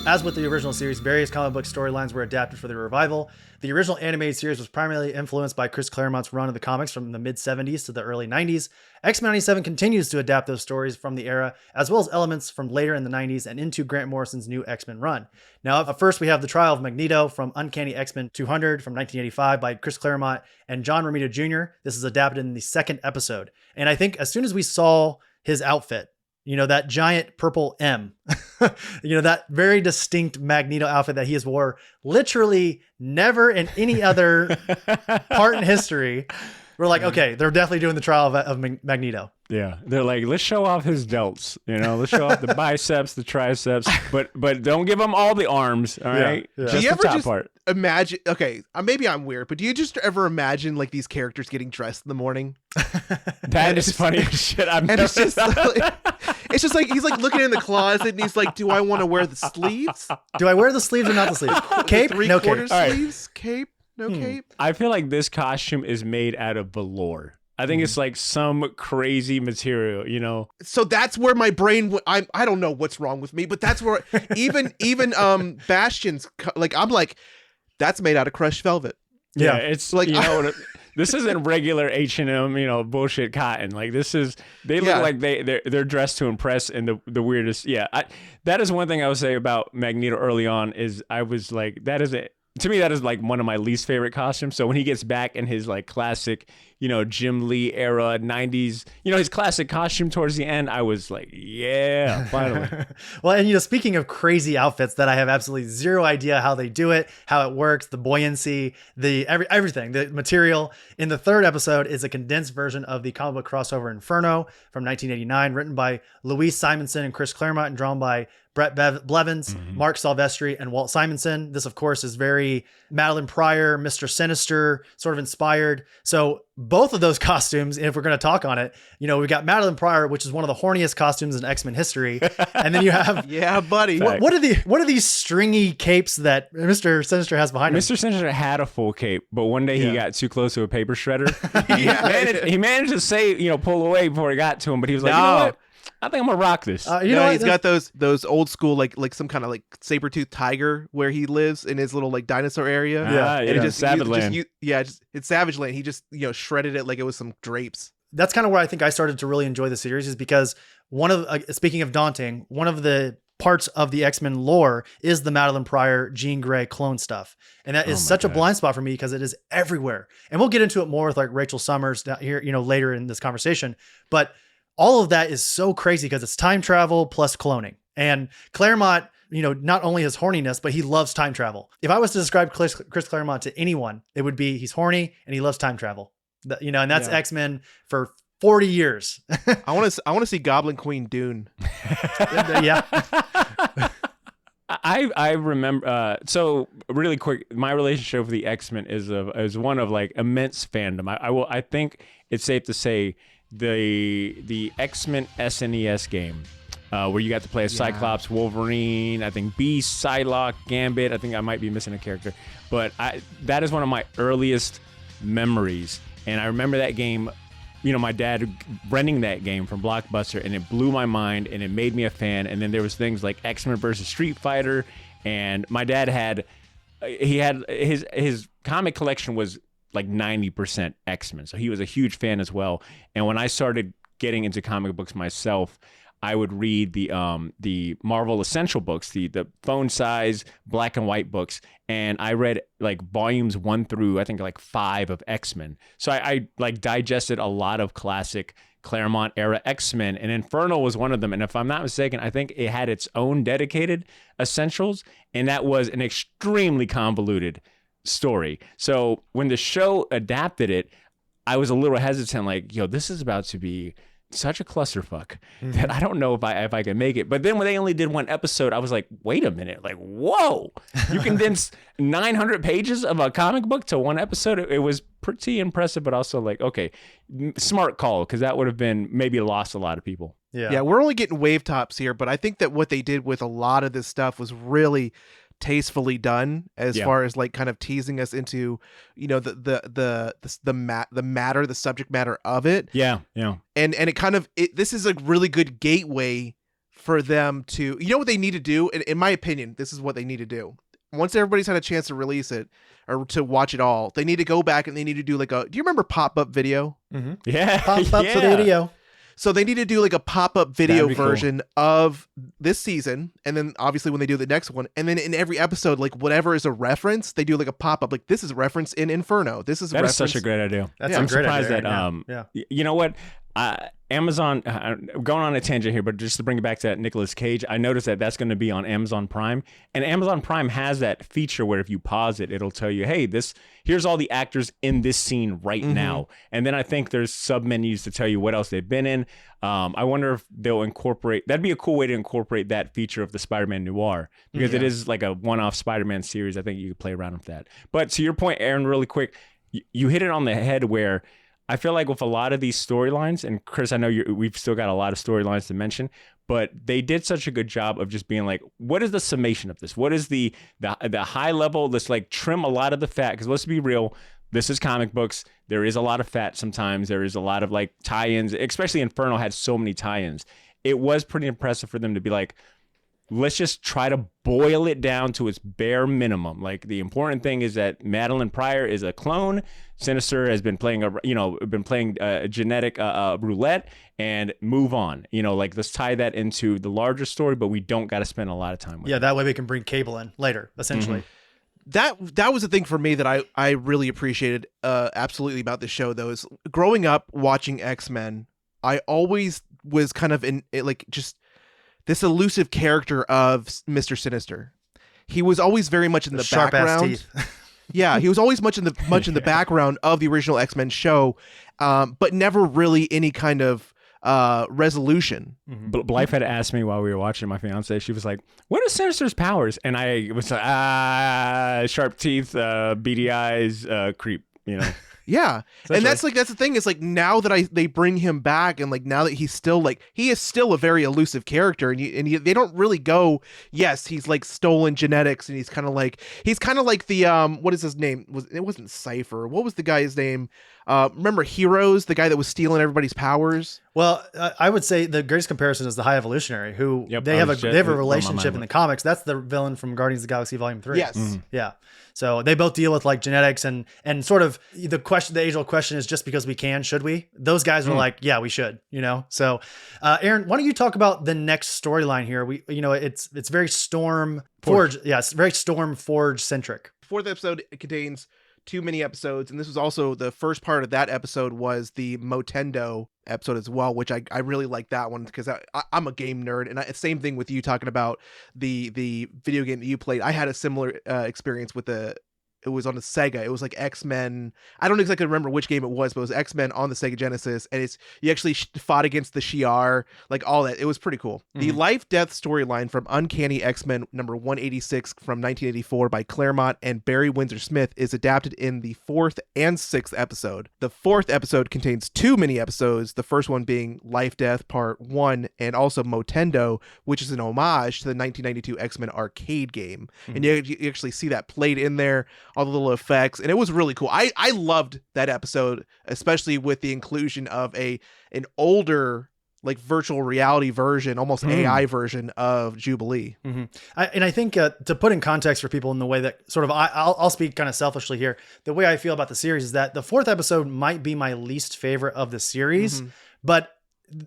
As with the original series, various comic book storylines were adapted for the revival. The original animated series was primarily influenced by Chris Claremont's run of the comics from the mid-70s to the early 90s. X-Men 97 continues to adapt those stories from the era, as well as elements from later in the 90s and into Grant Morrison's new X-Men run. Now, up first, we have the trial of Magneto from Uncanny X-Men 200 from 1985 by Chris Claremont and John Romita Jr. This is adapted in the second episode. And I think as soon as we saw his outfit, that giant purple M, that very distinct Magneto outfit that he has wore literally never in any other part in history. We're like, okay, they're definitely doing the trial of Magneto. Yeah. They're like, let's show off his delts, let's show off the biceps, the triceps, but don't give him all the arms. All right. Yeah. Do you ever just imagine, okay, maybe I'm weird, but do you just ever imagine like these characters getting dressed in the morning? That is funny as shit. It's just like, he's like looking in the closet and he's like, do I want to wear the sleeves? Do I wear the sleeves or not the sleeves? Cape? No cape. Sleeves? Right. Cape? No cape? I feel like this costume is made out of velour. I think it's like some crazy material, So that's where my brain, I don't know what's wrong with me, but that's where even Bastion's, like, I'm like, that's made out of crushed velvet. Yeah, it's like, this isn't regular H&M, bullshit cotton. Like they look like they're dressed to impress in the weirdest. Yeah, that is one thing I would say about Magneto early on is I was like, to me, that is like one of my least favorite costumes. So when he gets back in his like classic, Jim Lee era 90s, his classic costume towards the end, I was like, yeah, finally. Well, and speaking of crazy outfits that I have absolutely zero idea how they do it, how it works, the buoyancy, everything, the material. In the third episode is a condensed version of the comic book crossover Inferno from 1989, written by Louise Simonson and Chris Claremont and drawn by Brett Blevins, Mark Silvestri, and Walt Simonson. This, of course, is very Madeline Pryor, Mr. Sinister sort of inspired. So both of those costumes, if we're going to talk on it, we got Madeline Pryor, which is one of the horniest costumes in X-Men history. And then you have... yeah, buddy. What are these stringy capes that Mr. Sinister has behind him? Mr. Sinister had a full cape, but one day he got too close to a paper shredder. He managed to say, pull away before he got to him, but he was like, you know what? I think I'm gonna rock this. He's got those old school like some kind of like saber-toothed tiger where he lives in his little like dinosaur area. And it just Savage Land. It's Savage Land. He just shredded it like it was some drapes. That's kind of where I think I started to really enjoy the series, is because speaking of daunting, one of the parts of the X-Men lore is the Madeline Pryor, Jean Grey clone stuff. And that is such a blind spot for me because it is everywhere. And we'll get into it more with like Rachel Summers here, later in this conversation. But all of that is so crazy because it's time travel plus cloning. And Claremont, not only his horniness, but he loves time travel. If I was to describe Chris Claremont to anyone, it would be he's horny and he loves time travel. And that's X-Men for 40 years. I want to see Goblin Queen Dune. Yeah. I remember. So really quick, my relationship with the X-Men is one of like immense fandom. I think it's safe to say the X-Men SNES game, where you got to play as Cyclops, Wolverine, I think Beast, Psylocke, Gambit. I think I might be missing a character, but that is one of my earliest memories. And I remember that game, my dad renting that game from Blockbuster, and it blew my mind and it made me a fan. And then there was things like X-Men versus Street Fighter, and my dad had his comic collection was like 90% X-Men. So he was a huge fan as well. And when I started getting into comic books myself, I would read the Marvel Essential books, the phone size black and white books. And I read like volumes 1 through I think like 5 of X-Men. So I like digested a lot of classic Claremont era X-Men, and Inferno was one of them. And if I'm not mistaken, I think it had its own dedicated essentials, and that was an extremely convoluted story. So when the show adapted it, I was a little hesitant, like, this is about to be such a clusterfuck that I don't know if I can make it. But then when they only did 1 episode, I was like, wait a minute, like, whoa, you condense 900 pages of a comic book to 1 episode. It was pretty impressive, but also like, okay, smart call, because that would have been maybe lost a lot of people. Yeah, we're only getting wave tops here, but I think that what they did with a lot of this stuff was really tastefully done as far as like kind of teasing us into, the subject matter of it. Yeah. And it kind of, this is a really good gateway for them to, what they need to do, in my opinion, this is what they need to do. Once everybody's had a chance to release it or to watch it all, they need to go back and they need to do do you remember pop-up video? Mm-hmm. Yeah. Pop-up video. So they need to do like a pop-up video That'd be version of this season, and then obviously when they do the next one, and then in every episode, like whatever is a reference, they do like a pop-up, like this is a reference in Inferno. This is a That is reference. such a great idea. That's I'm a great surprised idea. that Yeah. you know what, Amazon, going on a tangent here, but just to bring it back to that Nicolas Cage, I noticed that that's going to be on Amazon Prime, and Amazon Prime has that feature where if you pause it, it'll tell you, hey, here's all the actors in this scene right now, and then I think there's sub menus to tell you what else they've been in. I wonder if they'll incorporate. That'd be a cool way to incorporate that feature of the Spider-Man Noir, because it is like a one-off Spider-Man series. I think you could play around with that. But to your point, Aaron, really quick, you hit it on the head where I feel like with a lot of these storylines, and Chris, I know we've still got a lot of storylines to mention, but they did such a good job of just being like, what is the summation of this? What is the high level? Let's like trim a lot of the fat, because let's be real, this is comic books. There is a lot of fat sometimes. There is a lot of like tie-ins, especially Inferno had so many tie-ins. It was pretty impressive for them to be like, let's just try to boil it down to its bare minimum. Like the important thing is that Madeline Pryor is a clone. Sinister has been playing genetic roulette, and move on. Like let's tie that into the larger story, but we don't got to spend a lot of time with it. Yeah, that way we can bring Cable in later, essentially. That was the thing for me that I really appreciated absolutely about the show, though, is growing up watching X-Men, I always was kind of just this elusive character of Mr. Sinister. He was always very much in the background. Teeth. Yeah, he was always much in the background of the original X-Men show, but never really any kind of resolution. Blythe had asked me while we were watching, my fiance, she was like, what are Sinister's powers? And I was like, sharp teeth, beady eyes, creep, Yeah. And that's the thing is like now that they bring him back, and like now that he is still a very elusive character, and they don't really go, yes, he's like stolen genetics, and he's kind of like the what is his name? It wasn't Cypher. What was the guy's name? Remember Heroes, the guy that was stealing everybody's powers? Well, I would say the greatest comparison is the High Evolutionary, who they have a relationship in the comics. That's the villain from Guardians of the Galaxy Volume 3. Yes. Yeah. So they both deal with like genetics and sort of the age-old question is, just because we can, should we? Those guys are like, yeah, we should, So, Aaron, why don't you talk about the next storyline here? It's very Storm Forge. Yeah, it's very Storm Forge centric. Fourth episode contains 2 mini episodes, and this was also the first part of that episode was the Motendo episode as well, which I really like that one because I'm a game nerd, and same thing with you talking about the video game that you played. I had a similar experience with it was on the Sega. It was like X-Men. I don't exactly remember which game it was, but it was X-Men on the Sega Genesis, and you actually fought against the Shi'ar, like all that. It was pretty cool. The life-death storyline from Uncanny X-Men number 186 from 1984 by Claremont and Barry Windsor Smith is adapted in the 4th and 6th episode. The 4th episode contains 2 mini episodes, the first one being Life Death Part 1, and also Motendo, which is an homage to the 1992 X-Men arcade game. And you actually see that played in there, all the little effects, and it was really cool. I loved that episode, especially with the inclusion of an older like virtual reality version, almost AI version of Jubilee. I think to put in context for people in the way that sort of I'll speak kind of selfishly here, the way I feel about the series is that the 4th episode might be my least favorite of the series, but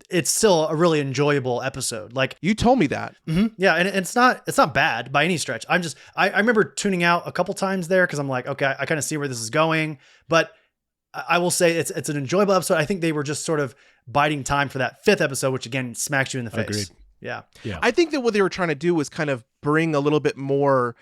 it's still a really enjoyable episode. Like you told me that. Yeah. And it's not bad by any stretch. I remember tuning out a couple times there, cause I'm like, okay, I kind of see where this is going, but I will say it's an enjoyable episode. I think they were just sort of biding time for that 5th episode, which again smacks you in the face. Agreed. Yeah. I think that what they were trying to do was kind of bring a little bit more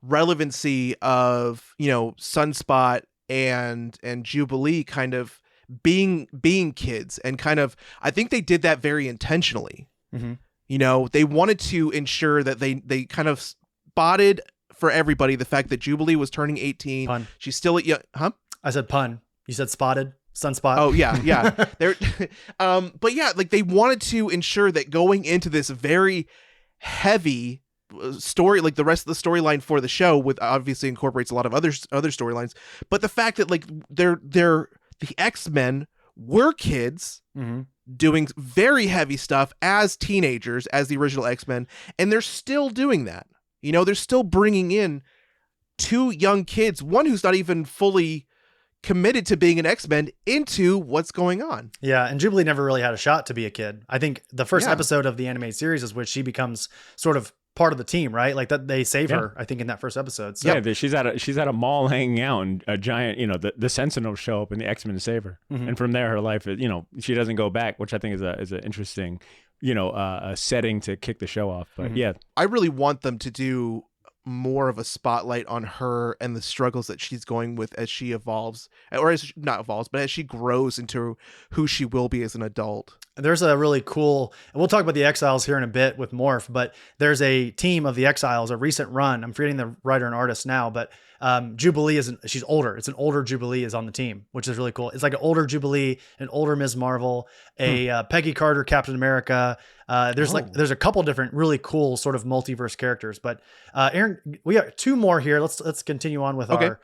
relevancy of, Sunspot and Jubilee kind of being kids, and kind of, I think they did that very intentionally. They wanted to ensure that they kind of spotted for everybody the fact that Jubilee was turning 18. Pun. She's still at I said pun. You said spotted. Sunspot. Oh yeah. They're but yeah, like they wanted to ensure that going into this very heavy story, like the rest of the storyline for the show, with obviously incorporates a lot of other storylines, but the fact that like the X-Men were kids, doing very heavy stuff as teenagers, as the original X-Men, and they're still doing that. You know, they're still bringing in two young kids, one who's not even fully committed to being an X-Men, into what's going on. Yeah, and Jubilee never really had a shot to be a kid. I think the first episode of the animated series is which she becomes sort of part of the team, right? Like that they save her, I think, in that first episode. So. Yeah, she's at a mall hanging out, and a giant, the Sentinels show up, and the X-Men to save her. And from there, her life is, she doesn't go back, which I think is an interesting, a setting to kick the show off. But yeah, I really want them to do more of a spotlight on her and the struggles that she's going with as she evolves, or as not evolves, but as she grows into who she will be as an adult. There's a really cool, and we'll talk about the Exiles here in a bit with Morph, but there's a team of the Exiles, a recent run. I'm forgetting the writer and artist now, but Jubilee she's older. It's an older Jubilee is on the team, which is really cool. It's like an older Jubilee, an older Ms. Marvel, a Peggy Carter, Captain America. There's a couple different really cool sort of multiverse characters, but Aaron, we have two more here. Let's continue on with our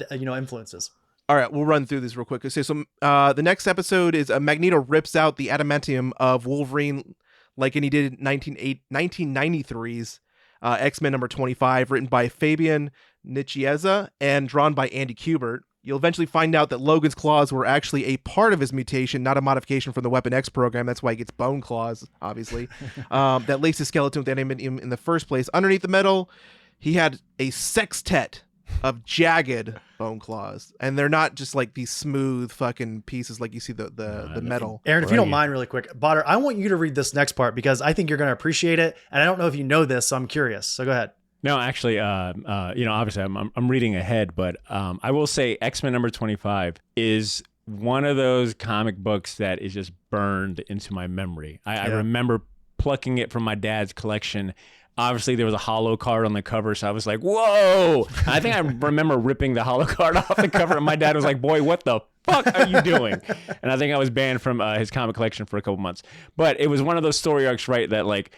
influences. All right, we'll run through this real quick. So the next episode is Magneto rips out the adamantium of Wolverine like he did in 1993's X-Men number 25, written by Fabian Nicieza and drawn by Andy Kubert. You'll eventually find out that Logan's claws were actually a part of his mutation, not a modification from the Weapon X program. That's why he gets bone claws, obviously. That laced his skeleton with adamantium in the first place. Underneath the metal, he had a sextet of jagged bone claws, and they're not just like these smooth fucking pieces like you see the metal. Aaron, if you don't mind, really quick, Badr, I want you to read this next part because I think you're going to appreciate it, and I don't know if you know this, so I'm curious. So go ahead. No, actually, obviously I'm reading ahead, but I will say X-Men number 25 is one of those comic books that is just burned into my memory. I remember plucking it from my dad's collection. Obviously, there was a holo card on the cover, so I was like, whoa! I think I remember ripping the holo card off the cover, and my dad was like, boy, what the fuck are you doing? And I think I was banned from his comic collection for a couple months. But it was one of those story arcs, right, that like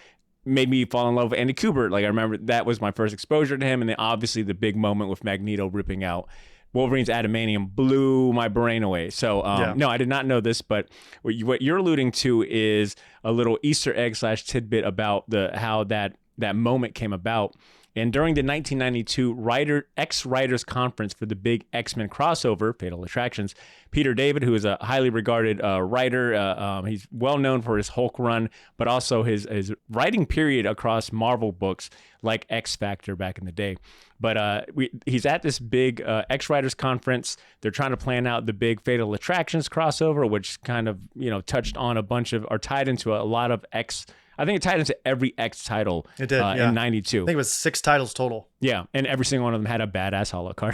made me fall in love with Andy Kubert. Like, I remember that was my first exposure to him, and then obviously the big moment with Magneto ripping out Wolverine's adamantium blew my brain away. So, no, I did not know this, but what you're alluding to is a little Easter egg / tidbit about how that moment came about. And during the 1992 X-Writers Conference for the big X-Men crossover, Fatal Attractions, Peter David, who is a highly regarded writer, he's well known for his Hulk run, but also his writing period across Marvel books like X-Factor back in the day. But he's at this big X-Writers Conference. They're trying to plan out the big Fatal Attractions crossover, which kind of, touched on a bunch of, or tied into a lot of I think it tied into every X title it did, in 92. I think it was 6 titles total. Yeah, and every single one of them had a badass holo card.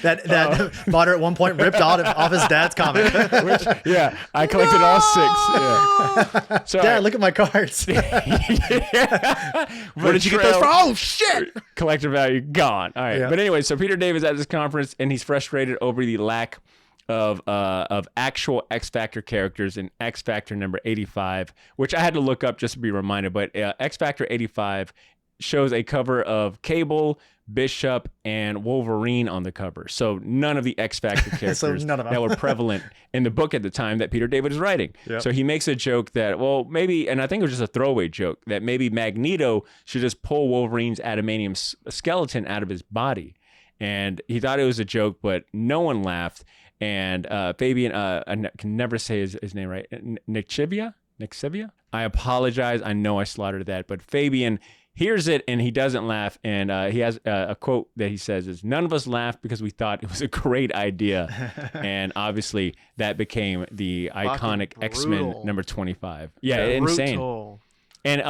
that Badr at one point ripped off his dad's comic. I collected all 6. Yeah. So Dad, look at my cards. Where did you get those from? Oh, shit! Collector value gone. All right. Yeah. But anyway, so Peter David's at this conference, and he's frustrated over the lack of actual X Factor characters in X Factor number 85, which I had to look up just to be reminded. But X Factor 85 shows a cover of Cable, Bishop, and Wolverine on the cover. So none of the X Factor characters that were prevalent in the book at the time that Peter David is writing. Yep. So he makes a joke that, well, maybe, and I think it was just a throwaway joke, that maybe Magneto should just pull Wolverine's adamantium skeleton out of his body. And he thought it was a joke, but no one laughed. And Fabian, I can never say his name right, Nicieza? I apologize. I know I slaughtered that. But Fabian hears it, and he doesn't laugh. And he has a quote that he says is, "None of us laughed because we thought it was a great idea." And obviously, that became the iconic X-Men number 25. Yeah, insane. Brutal. And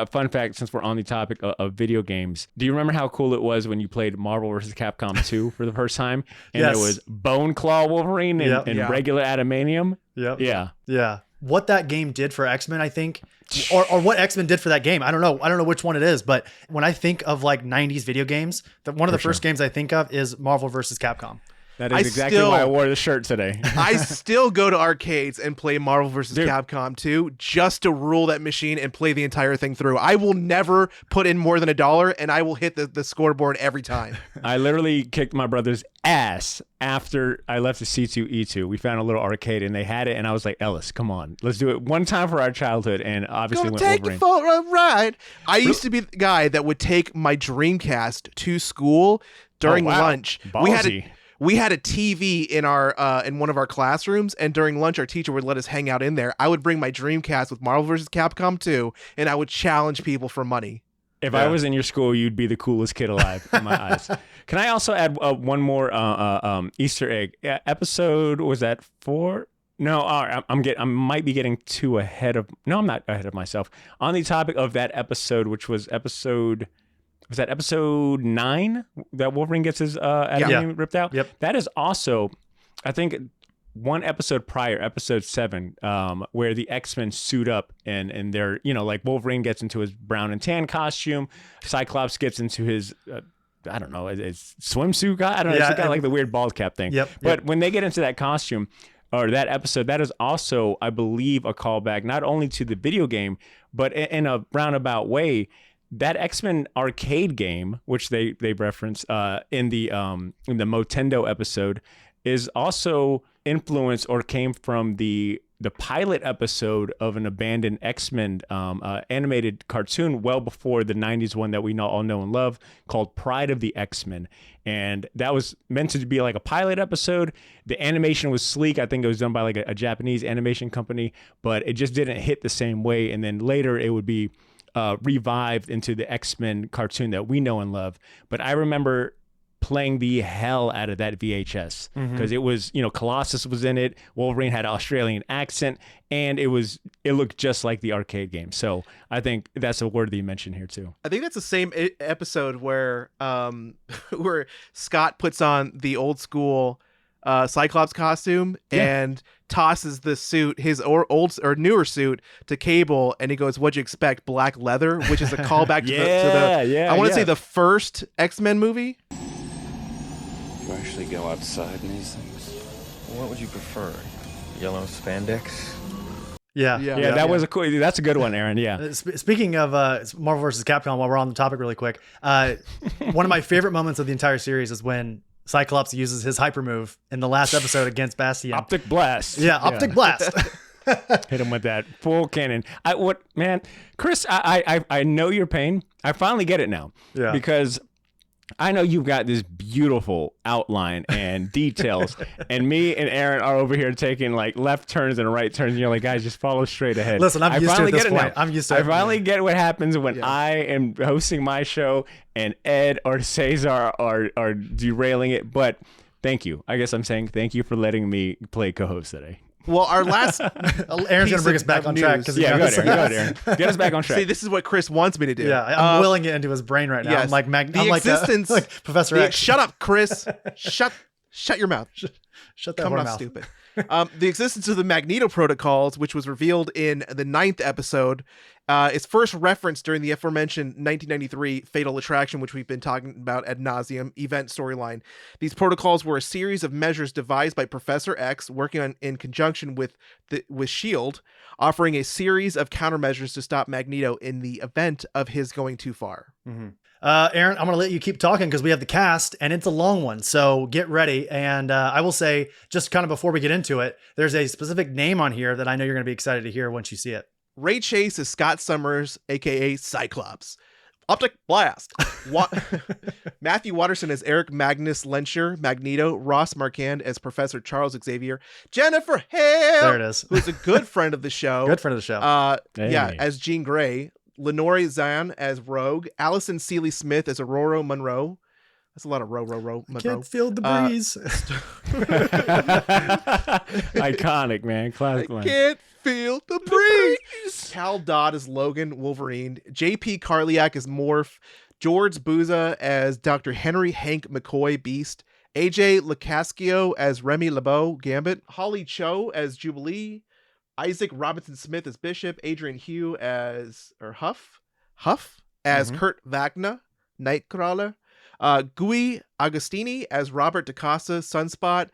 fun fact, since we're on the topic of video games, do you remember how cool it was when you played Marvel vs. Capcom 2 for the first time? And there was Bone Claw Wolverine and regular adamantium? Yep. Yeah. What that game did for X-Men, I think, or what X-Men did for that game, I don't know which one it is, but when I think of like 90s video games, one of the first games I think of is Marvel vs. Capcom. That is exactly why I wore the shirt today. I still go to arcades and play Marvel vs. Capcom 2 just to rule that machine and play the entire thing through. I will never put in more than $1, and I will hit the scoreboard every time. I literally kicked my brother's ass after I left the C2E2. We found a little arcade, and they had it, and I was like, Ellis, come on. Let's do it one time for our childhood, and obviously went take Wolverine. You for a ride. I used to be the guy that would take my Dreamcast to school during lunch. Ballsy. We had a TV in our in one of our classrooms, and during lunch, our teacher would let us hang out in there. I would bring my Dreamcast with Marvel vs. Capcom 2, and I would challenge people for money. If I was in your school, you'd be the coolest kid alive in my eyes. Can I also add one more Easter egg? Episode, was that 4? No, I might be getting too ahead of. No, I'm not ahead of myself. On the topic of that episode, which was episode. Was that episode 9 that Wolverine gets his adamantium ripped out? Yep. That is also, I think, one episode prior, episode 7, where the X-Men suit up and they're, like Wolverine gets into his brown and tan costume, Cyclops gets into his, I don't know, his swimsuit guy. I don't know. It's got like the weird bald cap thing. But when they get into that costume or that episode, that is also, I believe, a callback not only to the video game, but in a roundabout way. That X-Men arcade game, which they reference in the Motendo episode, is also influenced or came from the pilot episode of an abandoned X-Men animated cartoon well before the 90s one that we all know and love called Pride of the X-Men. And that was meant to be like a pilot episode. The animation was sleek. I think it was done by like a Japanese animation company, but it just didn't hit the same way. And then later it would be revived into the X-Men cartoon that we know and love. But I remember playing the hell out of that VHS because it was, Colossus was in it. Wolverine had an Australian accent, and it looked just like the arcade game. So I think that's a worthy mention here too. I think that's the same episode where where Scott puts on the old school Cyclops costume and tosses the suit, his old or newer suit, to Cable, and he goes, "What'd you expect? Black leather?" Which is a callback to the I want to say the first X-Men movie. You actually go outside in these things? What would you prefer? Yellow spandex? That was a cool. That's a good one, Aaron. Yeah. Speaking of Marvel vs. Capcom, while we're on the topic, really quick, one of my favorite moments of the entire series is when Cyclops uses his hyper move in the last episode against Bastion. Optic blast. Yeah, optic blast. Hit him with that full cannon. Chris, I know your pain. I finally get it now. Yeah. Because I know you've got this beautiful outline and details, and me and Aaron are over here taking like left turns and right turns, and you're like, guys, just follow straight ahead. Listen, I'm used to it at this point. I'm used to it. I finally get what happens when I am hosting my show and Ed or Cesar are derailing it. But thank you. I guess I'm saying thank you for letting me play co-host today. Well, our last Aaron's gonna bring us back on track because go ahead, Aaron. Get us back on track. See, this is what Chris wants me to do. Yeah, I'm willing it into his brain right now. Yes. I'm like existence, like Professor X. Shut up, Chris. Shut your mouth. Shut that Come whore on, mouth. stupid. The existence of the Magneto protocols, which was revealed in the 9th episode, is first referenced during the aforementioned 1993 Fatal Attraction, which we've been talking about ad nauseum event storyline. These protocols were a series of measures devised by Professor X, working in conjunction with S.H.I.E.L.D., offering a series of countermeasures to stop Magneto in the event of his going too far. Mm-hmm. Aaron, I'm going to let you keep talking because we have the cast and it's a long one. So get ready. And I will say, just kind of before we get into it, there's a specific name on here that I know you're going to be excited to hear once you see it. Ray Chase is Scott Summers, a.k.a. Cyclops. Optic Blast. Matthew Watterson as Eric Magnus Lencher, Magneto. Ross Marquand as Professor Charles Xavier. Jennifer Hale, there it is, who's a good friend of the show. Good friend of the show. As Jean Grey. Lenore Zan as Rogue. Allison Seeley Smith as Aurora Monroe. That's a lot of Monroe. Can't feel the breeze. Iconic, man. Classic line. Can't feel the breeze. Cal Dodd as Logan Wolverine. J.P. Karliak as Morph. George Booza as Dr. Henry Hank McCoy Beast. AJ Lacascio as Remy LeBeau Gambit. Holly Cho as Jubilee. Isaac Robinson Smith as Bishop. Adrian Hugh as Huff as Kurt Wagner, Nightcrawler. Guy Agostini as Robert DaCosta, Sunspot.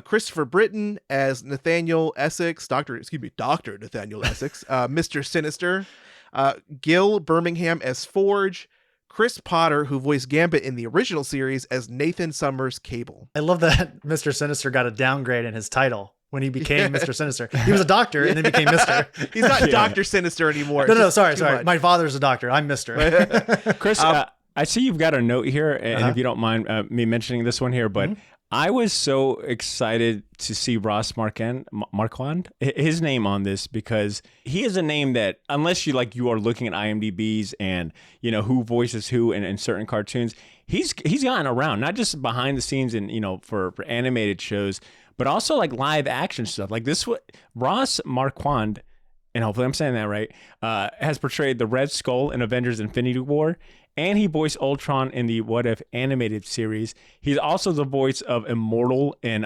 Christopher Britton as Nathaniel Essex, Dr. Nathaniel Essex, Mr. Sinister. Gil Birmingham as Forge. Chris Potter, who voiced Gambit in the original series, as Nathan Summers Cable. I love that Mr. Sinister got a downgrade in his title when he became Mr. Sinister. He was a doctor and then became Mr. He's not Dr. Sinister anymore. No, sorry. My father's a doctor. I'm Mr. Chris, I see you've got a note here, and if you don't mind me mentioning this one here, but I was so excited to see Ross Marquand, his name on this, because he is a name that, unless you are looking at IMDb's and who voices who in certain cartoons, he's gotten around, not just behind the scenes and for animated shows, but also like live action stuff. Like this, Ross Marquand, and hopefully I'm saying that right, has portrayed the Red Skull in Avengers Infinity War. And he voiced Ultron in the What If animated series. He's also the voice of Immortal in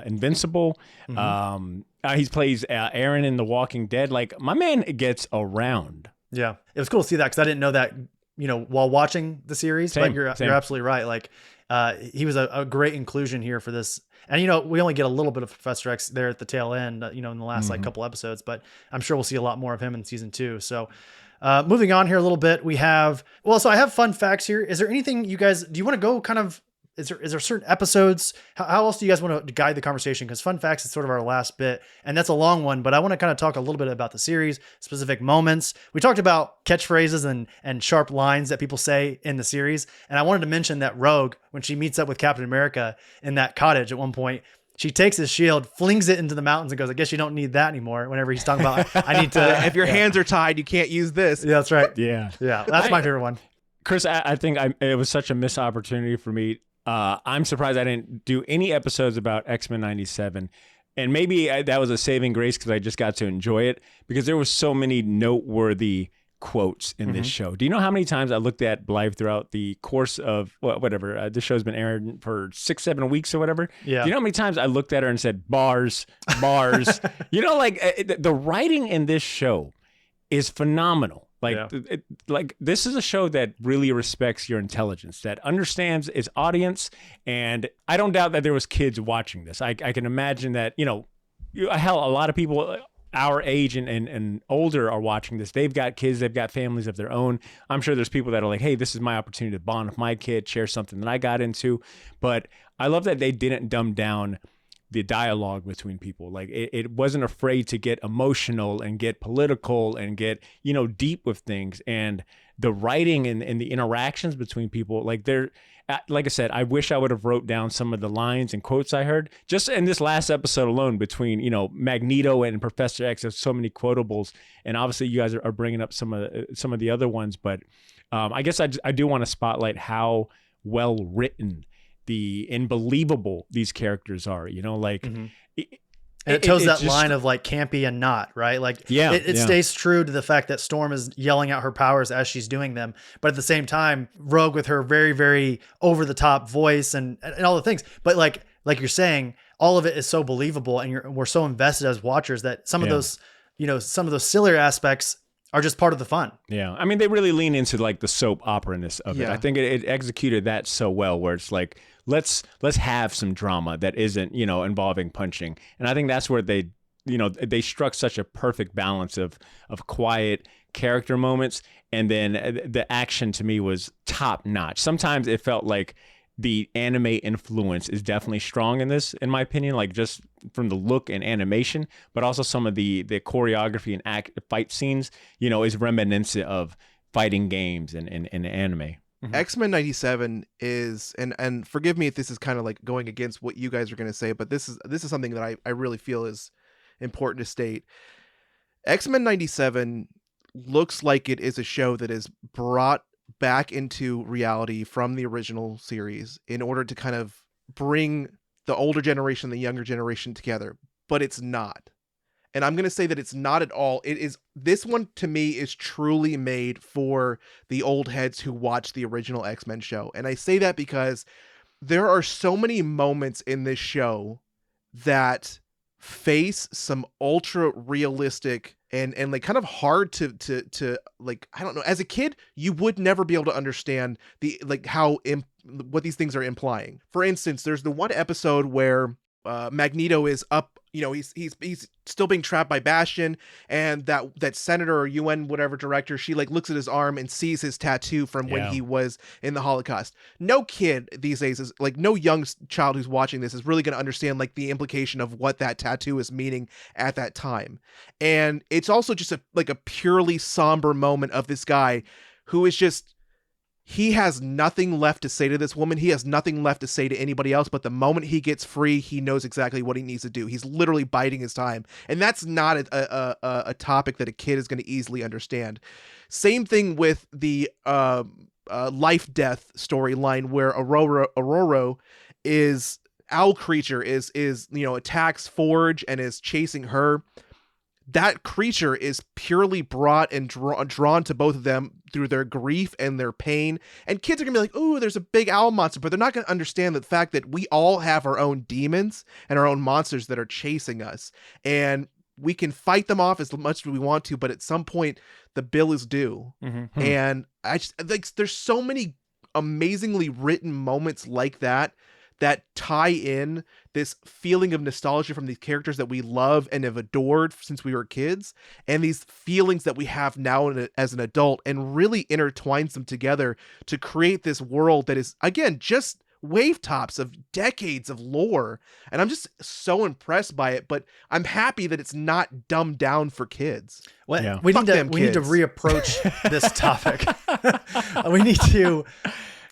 Invincible. He plays Aaron in The Walking Dead. Like, my man gets around. Yeah, it was cool to see that because I didn't know that while watching the series. But you're absolutely right. Like, he was a great inclusion here for this. And we only get a little bit of Professor X there at the tail end. In the last like couple episodes, but I'm sure we'll see a lot more of him in season 2. So. Moving on here a little bit, we have, so I have fun facts here. Is there anything you guys, do you want to go kind of, is there certain episodes? How else do you guys want to guide the conversation? Because fun facts is sort of our last bit, and that's a long one, but I want to kind of talk a little bit about the series, specific moments. We talked about catchphrases and sharp lines that people say in the series. And I wanted to mention that Rogue, when she meets up with Captain America in that cottage at one point, she takes his shield, flings it into the mountains, and goes, I guess you don't need that anymore. Whenever he's talking about, I need to. If your hands are tied, you can't use this. Yeah, that's right. Yeah. That's my favorite one. Chris, I think it was such a missed opportunity for me. I'm surprised I didn't do any episodes about X-Men 97. And maybe that was a saving grace because I just got to enjoy it because there was so many noteworthy quotes in this show. Do you know how many times I looked at Blythe throughout the course of whatever this show's been airing for 6-7 weeks or whatever? Yeah. Do you know how many times I looked at her and said bars? The writing in this show is phenomenal. Like this is a show that really respects your intelligence, that understands its audience, and I don't doubt that there was kids watching this. I can imagine that hell, a lot of people our age and older are watching this. They've got kids, they've got families of their own. I'm sure there's people that are like, hey, this is my opportunity to bond with my kid, share something that I got into. But I love that they didn't dumb down the dialogue between people. Like it wasn't afraid to get emotional and get political and get, deep with things. And the writing and the interactions between people, like I said, I wish I would have wrote down some of the lines and quotes I heard just in this last episode alone between, Magneto and Professor X. There's so many quotables, and obviously you guys are bringing up some of the other ones. But I guess I do want to spotlight how well written and believable these characters are. It toes that line of like campy and not, right? Like it stays true to the fact that Storm is yelling out her powers as she's doing them. But at the same time, Rogue with her very, very over the top voice and all the things. But like you're saying, all of it is so believable and we're so invested as watchers that some of those, some of those sillier aspects are just part of the fun. Yeah. I mean, they really lean into like the soap opera-ness of it. I think it executed that so well where it's like, let's have some drama that isn't, involving punching. And I think that's where they struck such a perfect balance of quiet character moments. And then the action to me was top notch. Sometimes it felt like the anime influence is definitely strong in this, in my opinion, like just from the look and animation, but also some of the choreography and fight scenes, is reminiscent of fighting games and anime. X-Men 97 is, and forgive me if this is kind of like going against what you guys are going to say, but this is something that I really feel is important to state. X-Men 97 looks like it is a show that is brought back into reality from the original series in order to kind of bring the older generation and the younger generation together, but it's not. And I'm going to say that it's not at all. This one to me is truly made for the old heads who watched the original X-Men show. And I say that because there are so many moments in this show that face some ultra realistic and like kind of hard to like, I don't know, as a kid you would never be able to understand the like what these things are implying. For instance, there's the one episode where Magneto is up, you know, he's still being trapped by Bastion, and that senator or UN whatever director, she like looks at his arm and sees his tattoo from when he was in the Holocaust. No kid these days is like, no young child who's watching this is really going to understand like the implication of what that tattoo is meaning at that time. And it's also just a purely somber moment of this guy who is just, he has nothing left to say to this woman. He has nothing left to say to anybody else. But the moment he gets free, he knows exactly what he needs to do. He's literally biding his time. And that's not a topic that a kid is going to easily understand. Same thing with the life-death storyline where Aurora is, Owl Creature is, you know, attacks Forge and is chasing her. That creature is purely brought and drawn to both of them through their grief and their pain. And kids are gonna be like, "Ooh, there's a big owl monster," but they're not gonna understand the fact that we all have our own demons and our own monsters that are chasing us, and we can fight them off as much as we want to, but at some point the bill is due. Mm-hmm. And I just like, there's so many amazingly written moments like that tie in this feeling of nostalgia from these characters that we love and have adored since we were kids, and these feelings that we have now as an adult, and really intertwines them together to create this world that is, again, just wave tops of decades of lore. And I'm just so impressed by it, but I'm happy that it's not dumbed down for kids. Well, Yeah. we need to reapproach this topic. We need to,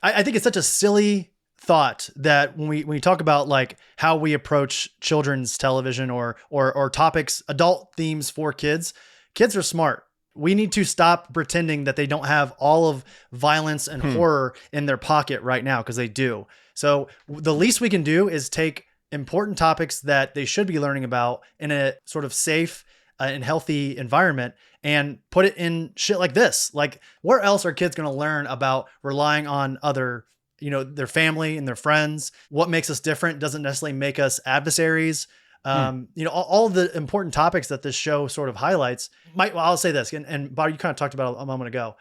I think it's such a silly thought that when we talk about like how we approach children's television or topics, adult themes for kids are smart. We need to stop pretending that they don't have all of violence and horror in their pocket right now, because they do. So the least we can do is take important topics that they should be learning about in a sort of safe and healthy environment and put it in shit like this. Like, where else are kids going to learn about relying on other, you know, their family and their friends? What makes us different doesn't necessarily make us adversaries. You know, all the important topics that this show sort of highlights. I'll say this, and Badr, you kind of talked about it a moment ago.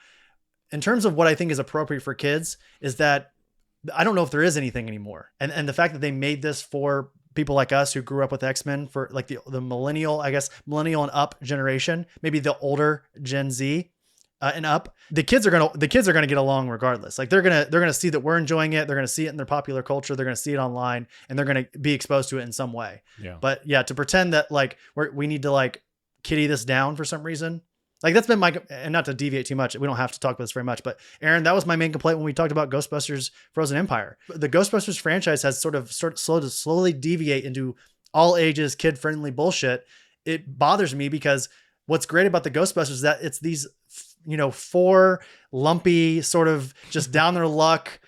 In terms of what I think is appropriate for kids, is that I don't know if there is anything anymore. And the fact that they made this for people like us who grew up with X-Men, for like the millennial and up generation, maybe the older Gen Z, and up, the kids are gonna get along regardless. Like they're gonna see that we're enjoying it. They're gonna see it in their popular culture. They're gonna see it online, and they're gonna be exposed to it in some way. Yeah. But yeah, to pretend that like we need to like kitty this down for some reason, like that's been and not to deviate too much, we don't have to talk about this very much, but Aaron, that was my main complaint when we talked about Ghostbusters Frozen Empire. The Ghostbusters franchise has sort of slowly deviate into all ages, kid friendly bullshit. It bothers me because what's great about the Ghostbusters is that it's these, you know, 4 lumpy, sort of just down their luck,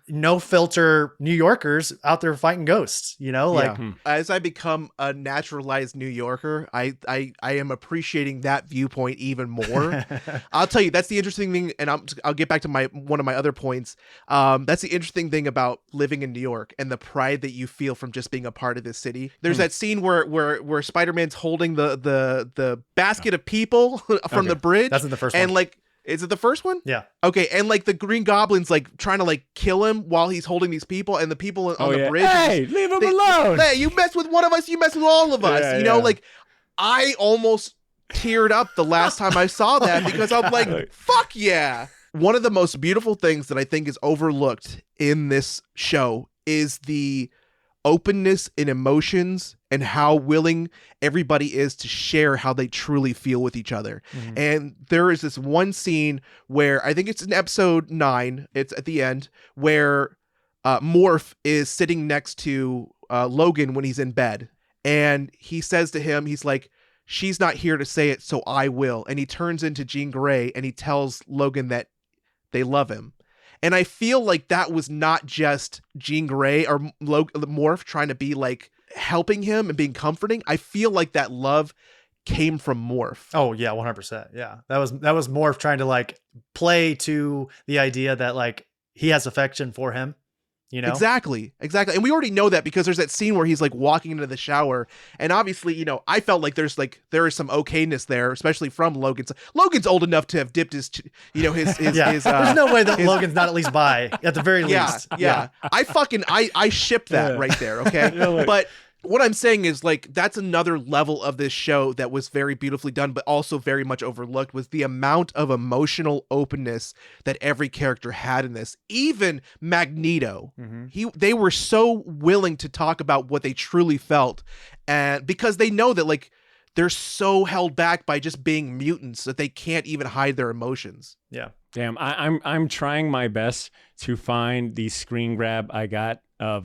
no filter New Yorkers out there fighting ghosts, you know, like as I become a naturalized New Yorker, I am appreciating that viewpoint even more. I'll tell you, that's the interesting thing. And I'll get back to one of my other points. That's the interesting thing about living in New York and the pride that you feel from just being a part of this city. There's that scene where Spider-Man's holding the basket of people from the bridge. That's in the first one. And like, is it the first one? Yeah. Okay. And like the Green Goblin's like trying to like kill him while he's holding these people, and the people on the bridge. Hey, leave him alone. Hey, you mess with one of us, you mess with all of us. You know, like I almost teared up the last time I saw that because I'm like, fuck yeah. One of the most beautiful things that I think is overlooked in this show is the openness in emotions and how willing everybody is to share how they truly feel with each other. And there is this one scene where I think it's in episode 9, it's at the end, where Morph is sitting next to Logan when he's in bed, and he says to him, he's like, "She's not here to say it, so I will." And he turns into Jean Grey and he tells Logan that they love him. And I feel like that was not just Jean Grey or Morph trying to be like helping him and being comforting. I feel like that love came from Morph. Oh yeah, 100%. Yeah, that was Morph trying to like play to the idea that like he has affection for him, You know? Exactly. And we already know that because there's that scene where he's like walking into the shower, and obviously, you know, I felt like there is some okayness there, especially from Logan. Logan's old enough to have dipped his Yeah. his There's no way that Logan's not at least bi at the very least. Yeah. I ship that right there, okay? Yeah, like- But what I'm saying is, like, that's another level of this show that was very beautifully done, but also very much overlooked, was the amount of emotional openness that every character had in this. Even Magneto, they were so willing to talk about what they truly felt, and because they know that, like, they're so held back by just being mutants that they can't even hide their emotions. Yeah. Damn, I'm trying my best to find the screen grab I got of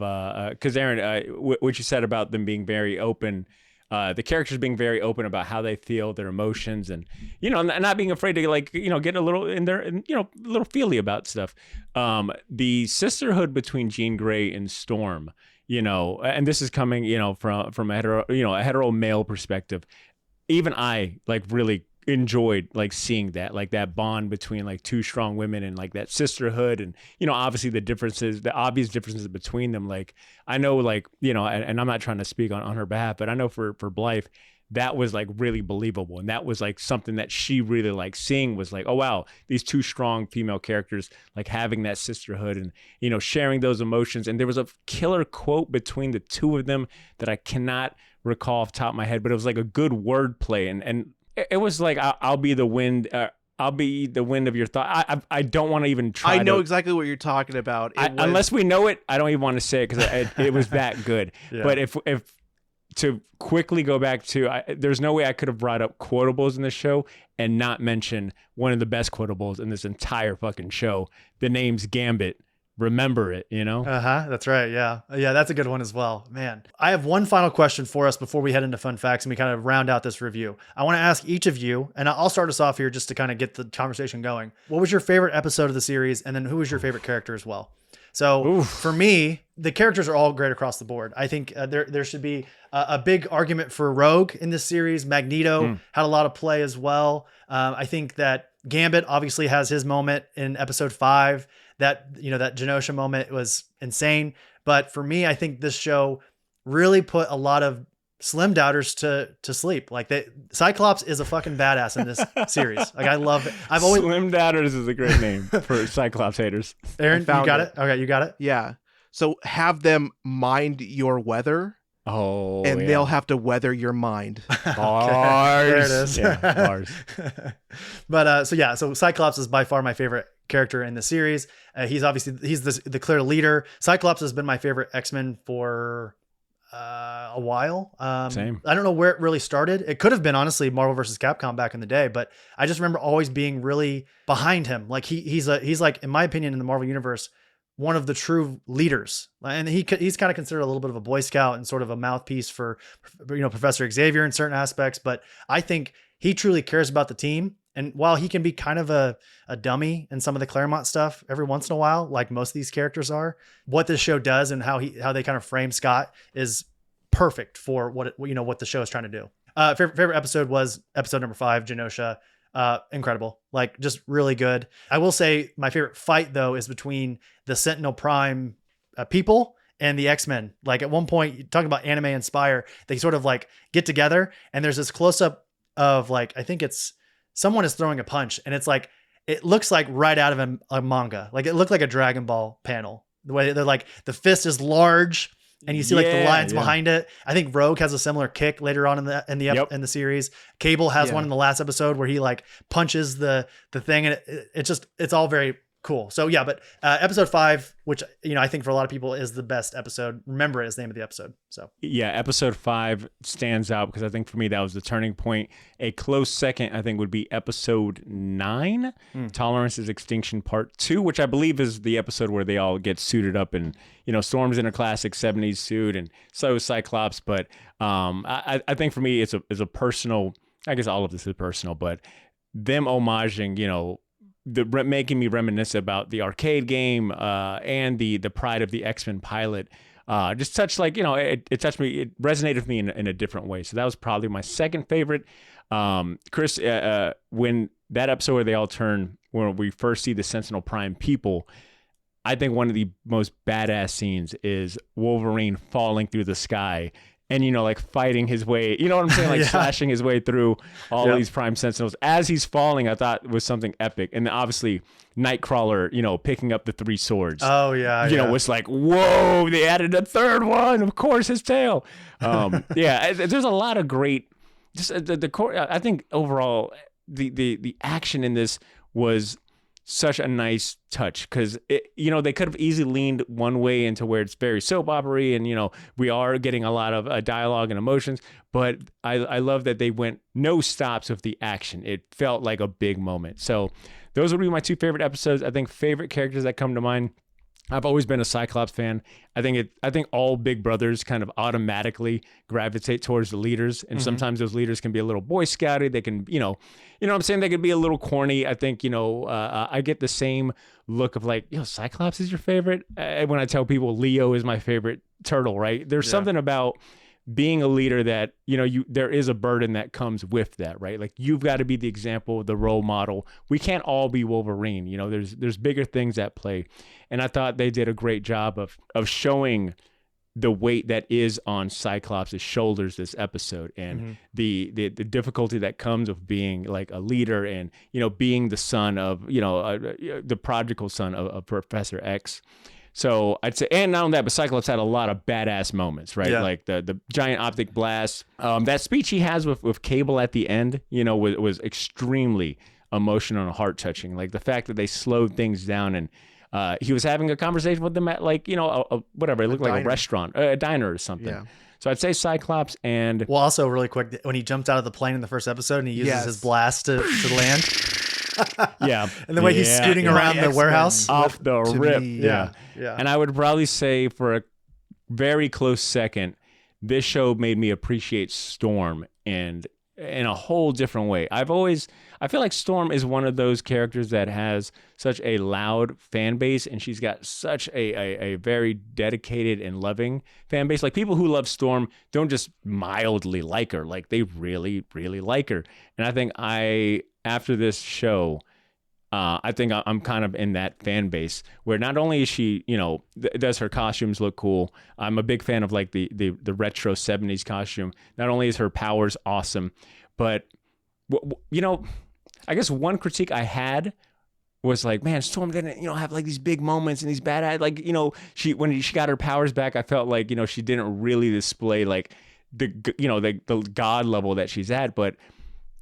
because Aaron, what you said about them being very open, the characters being very open about how they feel, their emotions, and you know, not being afraid to, like, you know, get a little in there and, you know, a little feely about stuff. The sisterhood between Jean Grey and Storm, you know, and this is coming, you know, from a hetero male perspective. Even I, like, really enjoyed, like, seeing that, like, that bond between, like, two strong women and, like, that sisterhood, and, you know, obviously the obvious differences between them. Like, I know, like, you know, and I'm not trying to speak on her behalf, but I know for Blythe, that was, like, really believable, and that was, like, something that she really liked seeing, was like, oh wow, these two strong female characters, like, having that sisterhood and, you know, sharing those emotions. And there was a killer quote between the two of them that I cannot recall off the top of my head, but it was like a good wordplay, and it was like, I'll be the wind. I'll be the wind of your thought. I don't want to even try. I know exactly what you're talking about. Unless we know it, I don't even want to say it because it was that good. Yeah. But if to quickly go back to, there's no way I could have brought up quotables in this show and not mention one of the best quotables in this entire fucking show. The name's Gambit. Remember it, you know? That's right. Yeah. Yeah, that's a good one as well. Man, I have one final question for us before we head into fun facts and we kind of round out this review. I want to ask each of you, and I'll start us off here just to kind of get the conversation going. What was your favorite episode of the series? And then who was your favorite character as well? So for me, the characters are all great across the board. I think there should be a big argument for Rogue in this series. Magneto had a lot of play as well. I think that Gambit obviously has his moment in episode 5. That, you know, that Genosha moment was insane. But for me, I think this show really put a lot of Slim doubters to sleep. Like, Cyclops is a fucking badass in this series. Like, I love it. Slim doubters is a great name for Cyclops haters. Aaron, you got it? Okay, you got it? Yeah. So have them mind your weather. Oh, and they'll have to weather your mind. Bars. There it is. Yeah, bars. But so Cyclops is by far my favorite character in the series. He's the clear leader. Cyclops has been my favorite X-Men for a while. Same. I don't know where it really started. It could have been, honestly, Marvel versus Capcom back in the day, but I just remember always being really behind him. Like, he's like, in my opinion, in the Marvel universe, one of the true leaders. And he's kind of considered a little bit of a Boy Scout and sort of a mouthpiece for, you know, Professor Xavier in certain aspects. But I think he truly cares about the team. And while he can be kind of a dummy in some of the Claremont stuff every once in a while, like most of these characters are, what this show does and how they kind of frame Scott is perfect for what the show is trying to do. Favorite episode was episode number 5, Genosha. Incredible. Like, just really good. I will say my favorite fight, though, is between the Sentinel Prime people and the X-Men. Like, at one point, talking about anime inspire, they sort of like get together and there's this close up of, like, I think it's someone is throwing a punch and it's like, it looks like right out of a manga. Like, it looked like a Dragon Ball panel. The way they're like, the fist is large and you see like the lines behind it. I think Rogue has a similar kick later on in the series. Cable has one in the last episode where he like punches the thing, and it's all very cool. So yeah, but episode 5, which, you know, I think for a lot of people is the best episode. Remember it as the name of the episode. So yeah, episode 5 stands out because I think for me that was the turning point. A close second, I think, would be episode 9, Tolerance is Extinction Part 2, which I believe is the episode where they all get suited up, and, you know, Storm's in a classic 70s suit, and so is Cyclops. But I think for me it's a personal. I guess all of this is personal, but them homaging, you know, making me reminisce about the arcade game and the pride of the X-Men pilot. Just touched, like, you know, it touched me. It resonated with me in a different way. So that was probably my second favorite. Chris, when that episode where they all turn, when we first see the Sentinel Prime people, I think one of the most badass scenes is Wolverine falling through the sky and, you know, like fighting his way, you know what I'm saying? Like slashing his way through all these Prime Sentinels. As he's falling, I thought was something epic. And then obviously Nightcrawler, you know, picking up the 3 swords. Oh, yeah. You know, was like, whoa, they added a 3rd one. Of course, his tail. There's a lot of great, just the core. I think overall, the action in this was such a nice touch because, you know, they could have easily leaned one way into where it's very soap opera-y and, you know, we are getting a lot of dialogue and emotions, but I love that they went no stops with the action. It felt like a big moment. So those would be my 2 favorite episodes. I think favorite characters that come to mind, I've always been a Cyclops fan. I think all big brothers kind of automatically gravitate towards the leaders, and sometimes those leaders can be a little Boy Scouty. They can, you know what I'm saying? They could be a little corny. I think, you know, I get the same look of like, Cyclops is your favorite. When I tell people Leo is my favorite turtle, right? There's something about being a leader that, you know, there is a burden that comes with that, right? Like you've got to be the example, the role model. We can't all be Wolverine. You know, there's bigger things at play. And I thought they did a great job of showing the weight that is on Cyclops' shoulders this episode, and the difficulty that comes of being like a leader and, you know, being the son of, you know, the prodigal son of Professor X. So I'd say, and not only that, but Cyclops had a lot of badass moments, right? Yeah. Like the giant optic blast. That speech he has with Cable at the end, you know, was extremely emotional and heart touching. Like the fact that they slowed things down and he was having a conversation with them at like, you know, whatever. It looked like a restaurant, a diner or something. Yeah. So I'd say Cyclops and... Well, also really quick, when he jumped out of the plane in the first episode and he uses his blast to land. Yeah. And the way he's scooting around the warehouse. Off the rip. Yeah. And I would probably say for a very close second, this show made me appreciate Storm and in a whole different way. I feel like Storm is one of those characters that has such a loud fan base, and she's got such a very dedicated and loving fan base. Like people who love Storm don't just mildly like her, like they really, really like her. And I think after this show, I think I'm kind of in that fan base where not only is she, you know, does her costumes look cool. I'm a big fan of like the retro 70s costume. Not only is her powers awesome, but, you know, I guess one critique I had was like, man, Storm didn't, you know, have like these big moments and these bad, like, you know, when she got her powers back, I felt like, you know, she didn't really display like the God level that she's at, but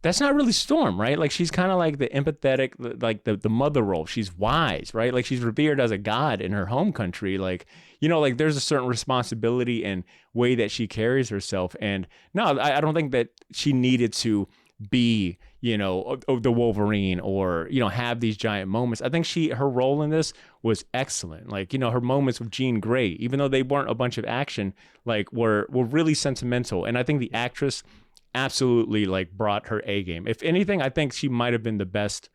that's not really Storm, right? Like she's kind of like the empathetic, like the mother role. She's wise, right? Like she's revered as a god in her home country. Like, you know, like there's a certain responsibility and way that she carries herself. And no, I don't think that she needed to be, you know, the Wolverine or, you know, have these giant moments. I think her role in this was excellent. Like, you know, her moments with Jean Grey, even though they weren't a bunch of action, like were really sentimental. And I think the actress absolutely like brought her A game. If anything, I think she might have been the best.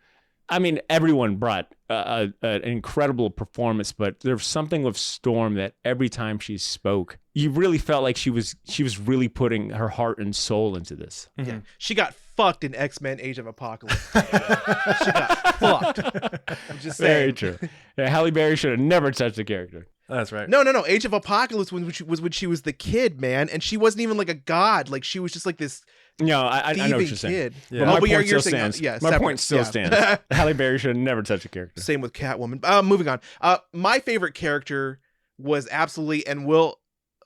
I mean, everyone brought an incredible performance, but there's something with Storm that every time she spoke, you really felt like she was really putting her heart and soul into this. Mm-hmm. Yeah. She got fucked in X-Men Age of Apocalypse. She got fucked. I'm just saying. Very true. Yeah, Halle Berry should have never touched the character. That's right. No. Age of Apocalypse was when she was the kid, man, and she wasn't even like a god. Like she was just like this. No, I know what you're saying. Kid. Yeah. But my point still stands. My point still stands. Halle Berry should have never touched a character. Same with Catwoman. Moving on. My favorite character was absolutely and will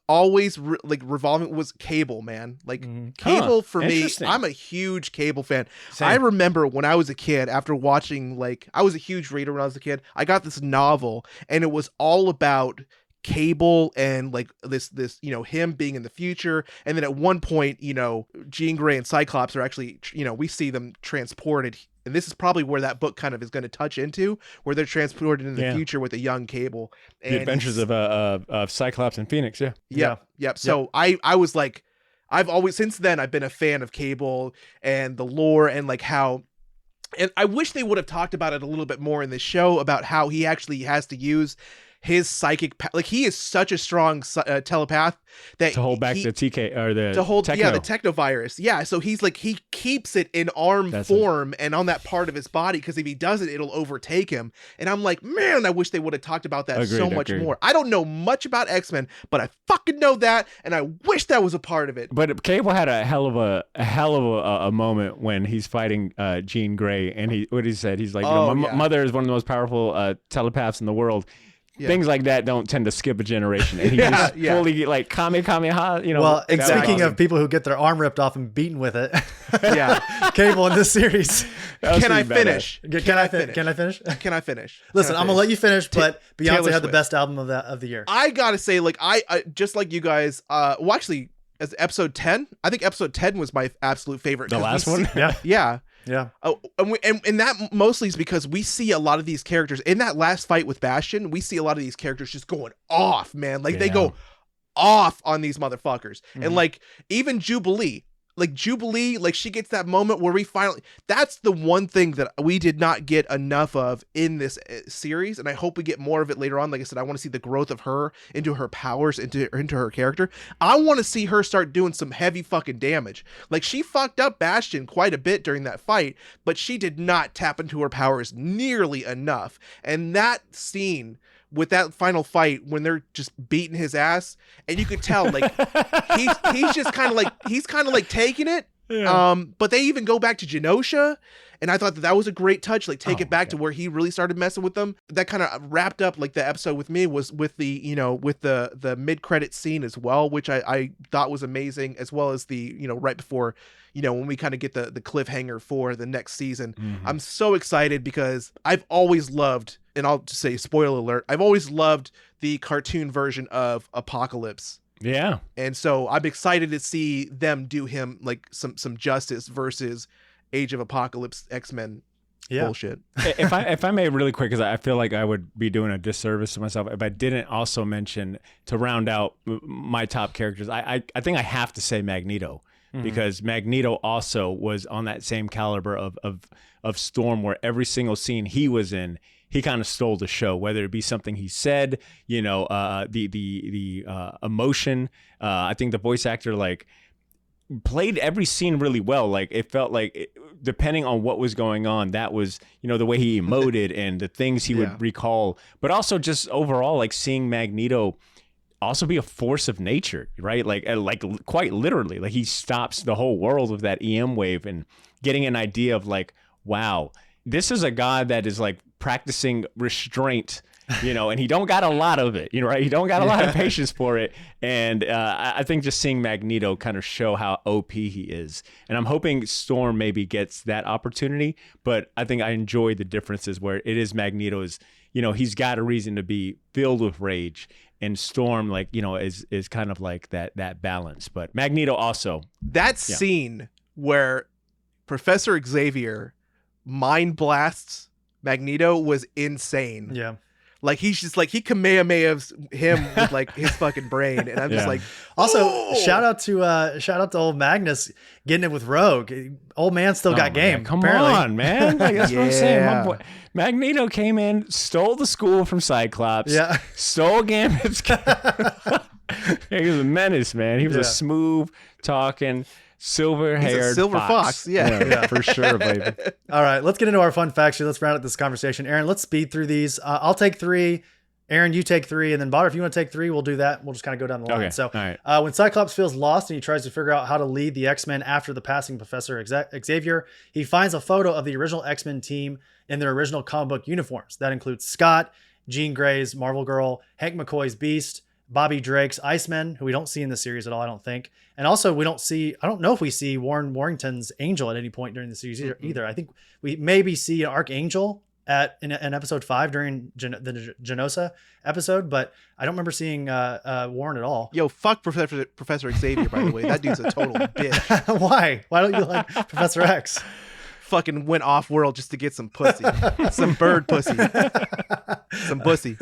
always revolving was Cable, man. Like Cable for me. I'm a huge Cable fan. Same. I remember when I was a kid, after watching I was a huge reader when I was a kid. I got this novel, and it was all about Cable and like this you know, him being in the future, and then at one point, you know, Jean Grey and Cyclops are actually, you know, we see them transported, and this is probably where that book kind of is going to touch into, where they're transported in the future with a young Cable. And the adventures of Cyclops and Phoenix. Yep. So I was like, I've always, since then, I've been a fan of Cable and the lore and like how, and I wish they would have talked about it a little bit more in this show about how he actually has to use his psychic like he is such a strong telepath that to hold back the TK or the to hold techno. the technovirus. Yeah, so he's like he keeps it in arm form and on that part of his body, because if he doesn't, it'll overtake him. And I'm like, man, I wish they would have talked about that so much more. I don't know much about X-Men, but I fucking know that, and I wish that was a part of it. But Cable had a hell of a moment when he's fighting Jean Grey, and he said, he's like, my mother is one of the most powerful telepaths in the world. Yeah. Things like that don't tend to skip a generation, and he just fully like Kamehameha, Well, and speaking of people who get their arm ripped off and beaten with it, Cable in this series. Can I finish? Can I finish? Can I finish? Listen, I'm gonna let you finish, but Beyonce had the best album of the year. I gotta say, like I just like you guys. Well, actually, as episode 10, I think episode 10 was my absolute favorite. The last one, yeah. Yeah. Oh, and that mostly is because we see a lot of these characters in that last fight with Bastion. We see a lot of these characters just going off, man. Like they go off on these motherfuckers. Mm-hmm. And like even Jubilee, like she gets that moment where we finally, that's the one thing that we did not get enough of in this series. And I hope we get more of it later on. Like I said, I want to see the growth of her into her powers, into her character. I want to see her start doing some heavy fucking damage. Like she fucked up Bastion quite a bit during that fight, but she did not tap into her powers nearly enough. And that scene with that final fight when they're just beating his ass, and you could tell like he's just kind of like taking it. Yeah. But they even go back to Genosha, and I thought that was a great touch. Like take it back to where he really started messing with them. That kind of wrapped up like the episode with me was with the with the mid-credit scene as well, which I thought was amazing, as well as the right before when we kind of get the cliffhanger for the next season. Mm-hmm. I'm so excited because I've always loved, and I'll just say spoiler alert, I've always loved the cartoon version of Apocalypse. Yeah. And so I'm excited to see them do him like some justice versus Age of Apocalypse X-Men bullshit. If I may really quick, because I feel like I would be doing a disservice to myself if I didn't also mention, to round out my top characters, I think I have to say Magneto. Mm-hmm. Because Magneto also was on that same caliber of Storm, where every single scene he was in, he kind of stole the show, whether it be something he said, the emotion. I think the voice actor like played every scene really well. Like it felt like depending on what was going on, that was, the way he emoted and the things he would recall, but also just overall, like seeing Magneto also be a force of nature, right? Like quite literally, like he stops the whole world with that EM wave, and getting an idea of like, wow, this is a god that is like practicing restraint, and he don't got a lot of it, right? He don't got a lot of patience for it. And I think just seeing Magneto kind of show how OP he is. And I'm hoping Storm maybe gets that opportunity, but I think I enjoy the differences where it is Magneto's, he's got a reason to be filled with rage. And Storm, like, is kind of like that balance. But Magneto also. That scene where Professor Xavier mind blasts Magneto was insane. Yeah. Like he's just like, he Kamehamehas him with like his fucking brain. And I'm just like, also shout out to old Magnus getting it with Rogue. Old man still got game. Come apparently. on, man. Like, that's what I'm saying. My boy Magneto came in, stole the school from Cyclops, stole Gambit's. He was a menace, man. He was a smooth talking, silver-haired silver fox. Yeah, for sure, baby. All right, let's get into our fun facts here. Let's round out this conversation. Aaron, let's speed through these. I'll take 3. Aaron, you take 3, and then Badr, if you want to take 3, we'll do that. We'll just kind of go down the line. Okay. So, all right. When Cyclops feels lost and he tries to figure out how to lead the X-Men after the passing Professor Xavier, he finds a photo of the original X-Men team in their original comic book uniforms. That includes Scott, Jean Grey's Marvel Girl, Hank McCoy's Beast, Bobby Drake's Iceman, who we don't see in the series at all, I don't think. And also, I don't know if we see Warren Warrington's Angel at any point during the series either. I think we maybe see an Archangel in episode 5 during the Genosha episode, but I don't remember seeing Warren at all. Yo, fuck Professor Xavier, by the way. That dude's a total bitch. Why? Why don't you like Professor X? Fucking went off world just to get some pussy. Some bird pussy. Some pussy.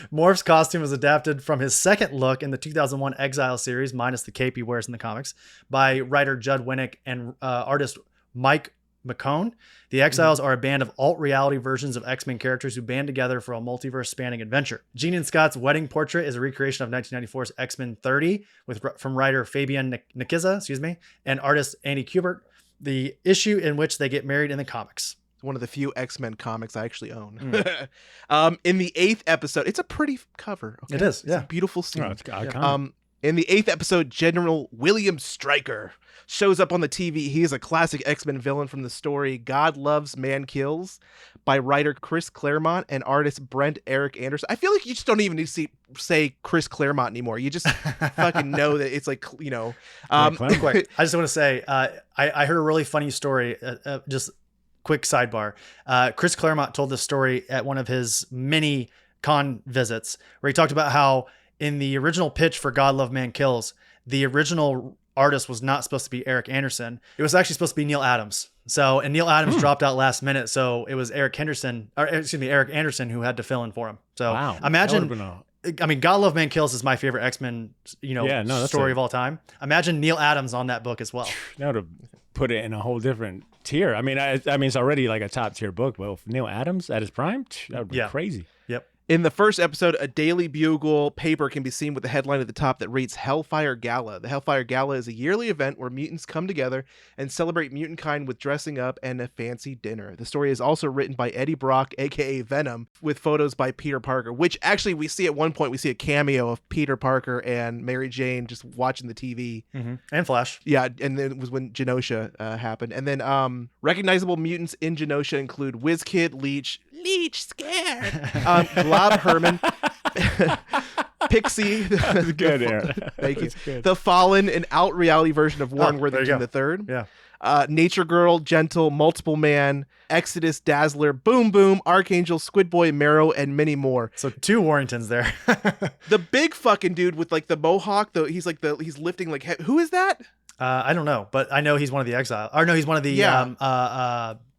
Morph's costume was adapted from his second look in the 2001 Exile series, minus the cape he wears in the comics, by writer Judd Winnick and artist Mike McCone. The Exiles are a band of alt-reality versions of X-Men characters who band together for a multiverse-spanning adventure. Jean and Scott's wedding portrait is a recreation of 1994's X-Men 30 from writer Fabian Nicieza, and artist Andy Kubert, the issue in which they get married in the comics. One of the few X-Men comics I actually own. In the 8th episode, it's a pretty cover. Okay? It is, It's a beautiful scene. Oh, it's iconic. In the 8th episode, General William Stryker shows up on the TV. He is a classic X-Men villain from the story God Loves, Man Kills by writer Chris Claremont and artist Brent Eric Anderson. I feel like you just don't even need to say Chris Claremont anymore. You just fucking know that it's like, you know. Real quick, I just want to say, I heard a really funny story, just quick sidebar. Chris Claremont told this story at one of his mini con visits where he talked about how in the original pitch for God Love Man Kills, the original artist was not supposed to be Eric Anderson. It was actually supposed to be Neil Adams. And Neil Adams dropped out last minute. So it was Eric Anderson who had to fill in for him. So wow. imagine, God Love Man Kills is my favorite X-Men, story of all time. Imagine Neil Adams on that book as well. That would have put it in a whole different tier. I mean, it's already like a top tier book, but if Neil Adams at his prime, that would be crazy. Yep. In the first episode, a Daily Bugle paper can be seen with the headline at the top that reads Hellfire Gala. The Hellfire Gala is a yearly event where mutants come together and celebrate mutant kind with dressing up and a fancy dinner. The story is also written by Eddie Brock, aka Venom, with photos by Peter Parker, which actually we see at one point, we see a cameo of Peter Parker and Mary Jane just watching the TV. Mm-hmm. And Flash. Yeah, and then it was when Genosha happened. And then recognizable mutants in Genosha include WizKid, Leech scared, Glob Herman, Pixie, good, Aaron. Thank you. Good. The Fallen, an out reality version of Warren Worthington III. Yeah. Nature Girl, Gentle, Multiple Man, Exodus, Dazzler, Boom Boom, Archangel, Squid Boy, Marrow, and many more. So 2 Warringtons there. The big fucking dude with like the mohawk, he's lifting like, who is that? I don't know, but I know he's one of the Exiles. Or no, he's one of the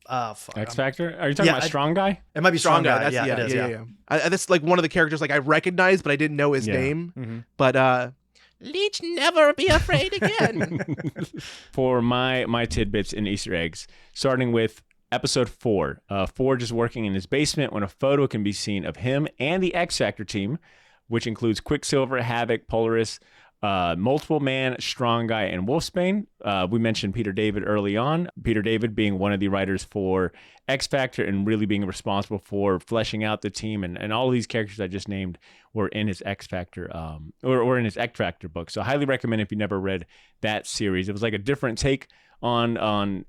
X Factor? Are you talking about Strong Guy? It might be Strong Guy. That's, it is. Yeah. That's like one of the characters like I recognized, but I didn't know his name. Mm-hmm. But Leech never be afraid again. For my tidbits and Easter eggs, starting with episode 4. Forge is working in his basement when a photo can be seen of him and the X Factor team, which includes Quicksilver, Havoc, Polaris, Multiple Man, Strong Guy, and Wolfsbane. We mentioned Peter David early on. Peter David being one of the writers for X Factor and really being responsible for fleshing out the team, and all of these characters I just named were in his X Factor or in his X Factor book. So I highly recommend if you never read that series. It was like a different take on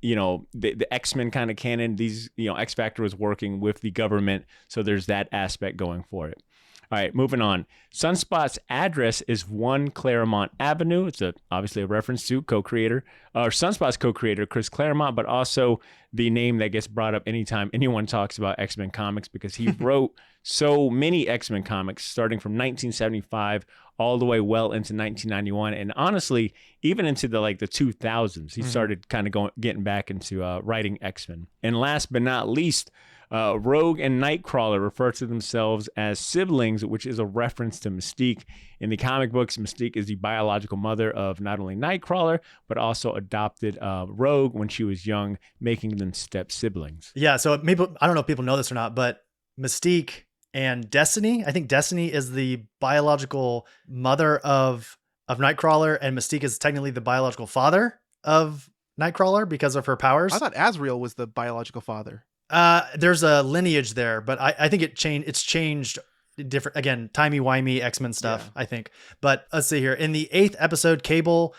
the X-Men kind of canon. These X Factor was working with the government, so there's that aspect going for it. All right, moving on. Sunspot's address is 1 Claremont Avenue. It's obviously a reference to Sunspot's co-creator, Chris Claremont, but also the name that gets brought up anytime anyone talks about X-Men comics because he wrote so many X-Men comics starting from 1975 all the way well into 1991. And honestly, even into the 2000s, he started kind of getting back into writing X-Men. And last but not least, Rogue and Nightcrawler refer to themselves as siblings, which is a reference to Mystique. In the comic books, Mystique is the biological mother of not only Nightcrawler, but also adopted Rogue when she was young, making them step siblings. Yeah, so maybe, I don't know if people know this or not, but Mystique and Destiny, I think Destiny is the biological mother of Nightcrawler, and Mystique is technically the biological father of Nightcrawler because of her powers. I thought Azrael was the biological father. There's a lineage there, but I think it's changed different, again, timey-wimey X-Men stuff, I think. But let's see here. In the 8th episode, Cable,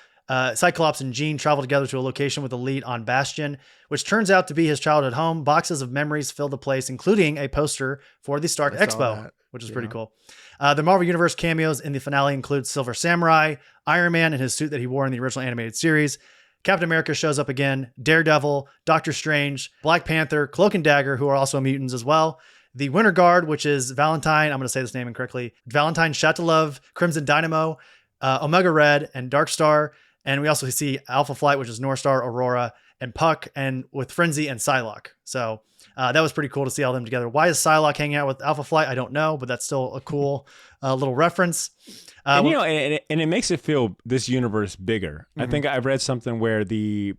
Cyclops, and Jean travel together to a location with a lead on Bastion, which turns out to be his childhood home. Boxes of memories fill the place, including a poster for the Stark Expo, which is pretty cool. The Marvel Universe cameos in the finale include Silver Samurai, Iron Man in his suit that he wore in the original animated series, Captain America shows up again, Daredevil, Doctor Strange, Black Panther, Cloak and Dagger, who are also mutants as well. The Winter Guard, which is Valentine, I'm going to say this name incorrectly, Valentine Shatilov, Crimson Dynamo, Omega Red, and Dark Star. And we also see Alpha Flight, which is North Star, Aurora, and Puck, and with Frenzy and Psylocke. So that was pretty cool to see all them together. Why is Psylocke hanging out with Alpha Flight? I don't know, but that's still a cool little reference. And it makes it feel this universe bigger. I think I've read something where the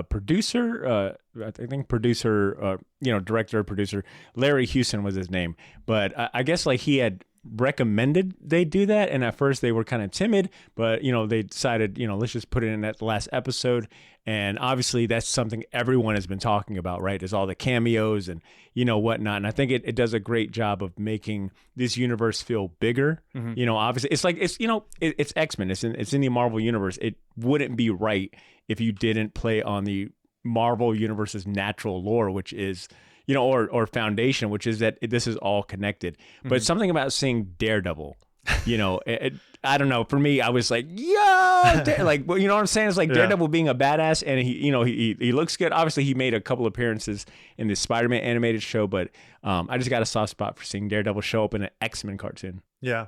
producer, I think producer, director, producer, Larry Houston was his name. But I guess like he had recommended they do that, and at first they were kind of timid, but they decided let's just put it in that last episode. And obviously that's something everyone has been talking about, right? Is all the cameos and whatnot. And I think it does a great job of making this universe feel bigger. Obviously it's like it's X-Men, it's in the Marvel universe. It wouldn't be right if you didn't play on the Marvel universe's natural lore, which is or foundation, which is that this is all connected. But something about seeing Daredevil, I don't know. For me, I was like, yeah, like, well, you know what I'm saying? It's like Daredevil being a badass, and he looks good. Obviously, he made a couple appearances in the Spider-Man animated show, but I just got a soft spot for seeing Daredevil show up in an X-Men cartoon. Yeah.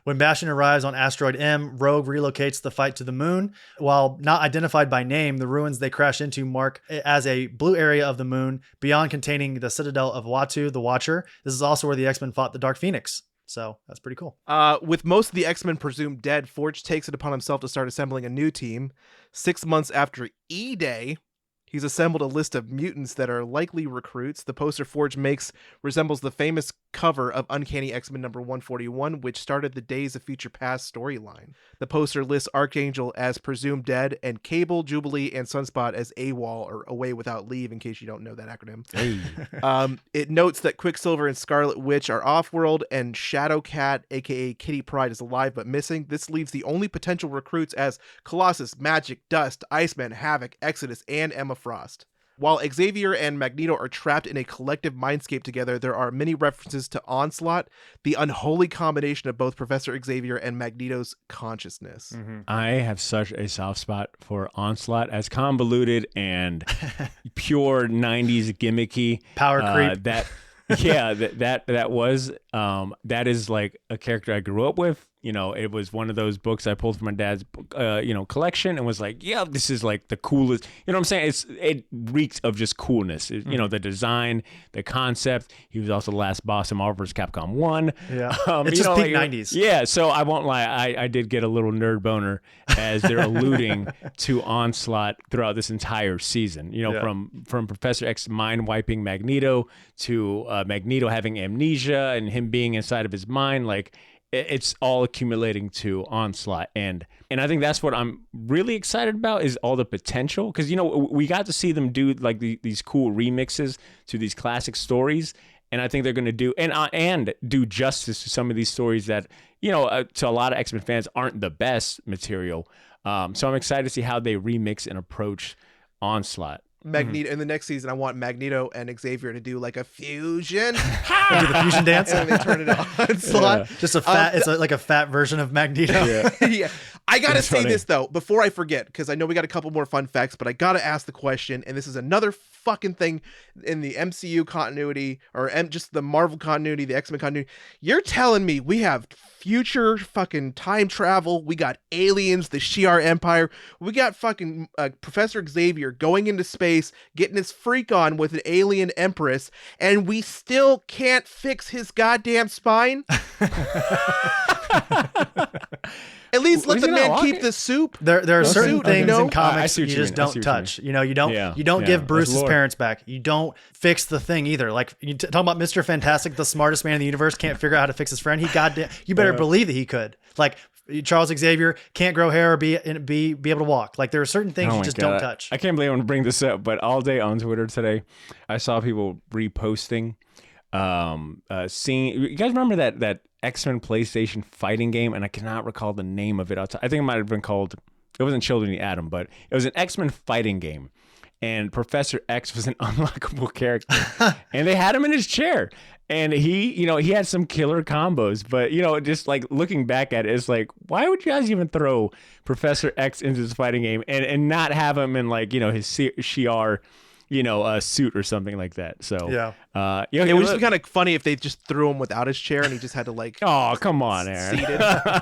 When Bastion arrives on Asteroid M, Rogue relocates the fight to the moon. While not identified by name, the ruins they crash into mark as a blue area of the moon beyond containing the citadel of Watu, the Watcher. This is also where the X-Men fought the Dark Phoenix. So that's pretty cool. With most of the X-Men presumed dead, Forge takes it upon himself to start assembling a new team. 6 months after E-Day, he's assembled a list of mutants that are likely recruits. The poster Forge makes resembles the famous cover of Uncanny X-Men number 141, which started the Days of Future Past storyline. The poster lists Archangel as presumed dead and Cable, Jubilee, and Sunspot as AWOL, or away without leave, in case you don't know that acronym. Hey. It notes that Quicksilver and Scarlet Witch are off-world and Shadowcat, aka Kitty Pryde, is alive but missing. This leaves the only potential recruits as Colossus, Magic, Dust, Iceman, Havoc, Exodus, and Emma Frost. While Xavier and Magneto are trapped in a collective mindscape together, there are many references to Onslaught, the unholy combination of both Professor Xavier and Magneto's consciousness. I have such a soft spot for Onslaught, as convoluted and pure 90s gimmicky. Power creep. That is like a character I grew up with. It was one of those books I pulled from my dad's, collection, and was like, yeah, this is like the coolest. You know what I'm saying? It reeks of just coolness. The design, the concept. He was also the last boss in Marvel vs. Capcom 1. Yeah, it's just peak 90s. Yeah, so I won't lie. I did get a little nerd boner as they're alluding to Onslaught throughout this entire season. From Professor X mind wiping Magneto to Magneto having amnesia and him being inside of his mind, like. It's all accumulating to Onslaught, and I think that's what I'm really excited about, is all the potential, because we got to see them do like these cool remixes to these classic stories, and I think they're going to do and do justice to some of these stories that to a lot of X-Men fans aren't the best material. So I'm excited to see how they remix and approach Onslaught. Magneto in the next season, I want Magneto and Xavier to do like a fusion. Do the fusion dance, and then they turn it on. Slot. Just a fat. It's like a fat version of Magneto. Yeah. I gotta That's say funny. this though before I forget, because I know we got a couple more fun facts, but I gotta ask the question, and this is another fucking thing in the MCU continuity, or just the Marvel continuity, the X-Men continuity. You're telling me we have future fucking time travel, we got aliens, the Shi'ar Empire, we got fucking Professor Xavier going into space, getting his freak on with an alien empress, and we still can't fix his goddamn spine? At least let the man keep the soup. There are certain things in I comics see you what you just mean. I see don't what you touch. You don't give That's Bruce's lore. parents back. You don't fix the thing either. Like you talking about Mr. Fantastic, the smartest man in the universe, can't figure out how to fix his friend. You better believe that he could. Like Charles Xavier can't grow hair or be able to walk. Like there are certain things Oh you my just God. don't touch. I can't believe I'm going to bring this up, but all day on Twitter today, I saw people reposting, seeing. You guys remember that X-Men PlayStation fighting game? And I cannot recall the name of it. I think it might have been called. It wasn't Children of the Atom, but it was an X-Men fighting game. And Professor X was an unlockable character, and they had him in his chair. And he had some killer combos, but just like looking back at it, it's like, why would you guys even throw Professor X into this fighting game and not have him in like his Shi'ar, suit or something like that? So Yeah. It would just be kind of funny if they just threw him without his chair and he just had to like. Oh, come on, Aaron. Seated. All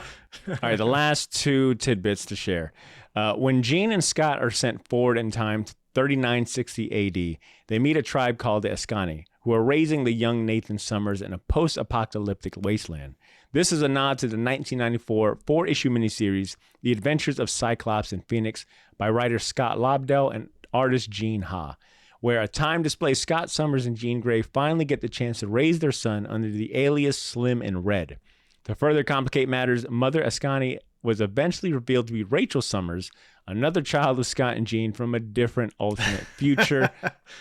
right, the last two tidbits to share. When Jean and Scott are sent forward in time to 3960 AD, they meet a tribe called the Ascani, who are raising the young Nathan Summers in a post-apocalyptic wasteland. This is a nod to the 1994 four-issue miniseries, The Adventures of Cyclops and Phoenix, by writer Scott Lobdell and artist Gene Ha, where a time-displaced Scott Summers and Jean Grey finally get the chance to raise their son under the alias Slim and Red. To further complicate matters, Mother Ascani was eventually revealed to be Rachel Summers, another child of Scott and Jean from a different alternate future.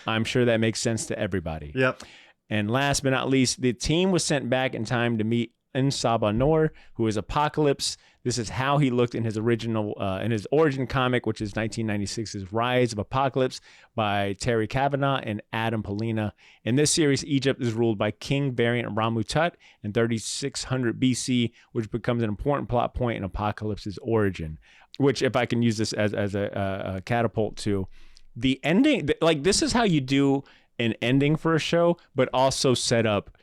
I'm sure that makes sense to everybody. Yep. And last but not least, the team was sent back in time to meet Nsaba Nor, who is Apocalypse. This is how he looked in his original, in his origin comic, which is 1996's Rise of Apocalypse by Terry Kavanagh and Adam Polina. In this series, Egypt is ruled by King Variant Ramutut in 3600 BC, which becomes an important plot point in Apocalypse's origin. Which, if I can use this as a catapult to the ending, like this is how you do an ending for a show, but also set up,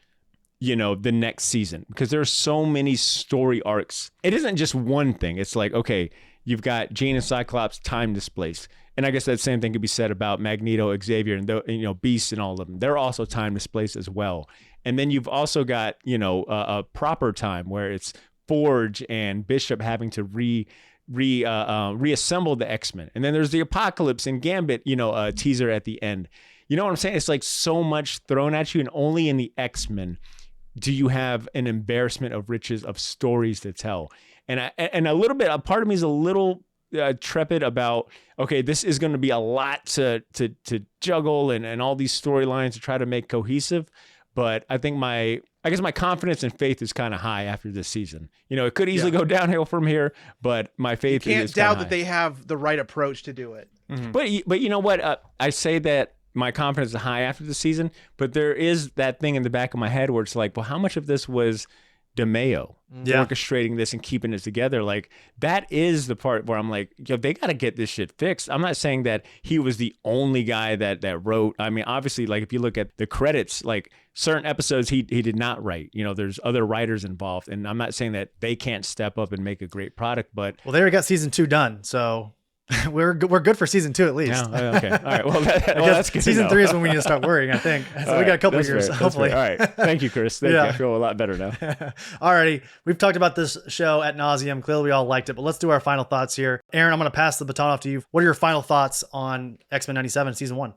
you know, the next season, because there are so many story arcs. It isn't just one thing. It's like, okay, you've got Jean and Cyclops time displaced. And I guess that same thing could be said about Magneto, Xavier, and you know, Beast and all of them. They're also time displaced as well. And then you've also got, you know, a proper time where it's Forge and Bishop having to reassemble the X-Men. And then there's the Apocalypse and Gambit, you know, teaser at the end. You know what I'm saying? It's like so much thrown at you, and only in the X-Men do you have an embarrassment of riches of stories to tell. And a little bit, a part of me is a little trepid about, okay, this is going to be a lot to juggle and all these storylines to try to make cohesive. But I think I guess my confidence and faith is kind of high after this season. You know, it could easily go downhill from here, but my faith you is can't doubt high. that they have the right approach to do it. Mm-hmm. But you know what? I say that my confidence is high after the season, but there is that thing in the back of my head where it's like, well, how much of this was DeMeo orchestrating this and keeping it together? Like, that is the part where I'm like, yo, they got to get this shit fixed. I'm not saying that he was the only guy that wrote. I mean, obviously, like, if you look at the credits, like, certain episodes he did not write. You know, there's other writers involved, and I'm not saying that they can't step up and make a great product, but Well, they already got season 2 done, so we're good for season 2 at least. yeah, okay, all right. Well, that's good. Season 3 is when we need to start worrying, I think. So we got a couple of years, fair, hopefully. All right, thank you, Chris. Thank you. I feel a lot better now. Alrighty, we've talked about this show at nauseum. Clearly, we all liked it, but let's do our final thoughts here. Aaron, I'm going to pass the baton off to you. What are your final thoughts on X-Men 97 season 1?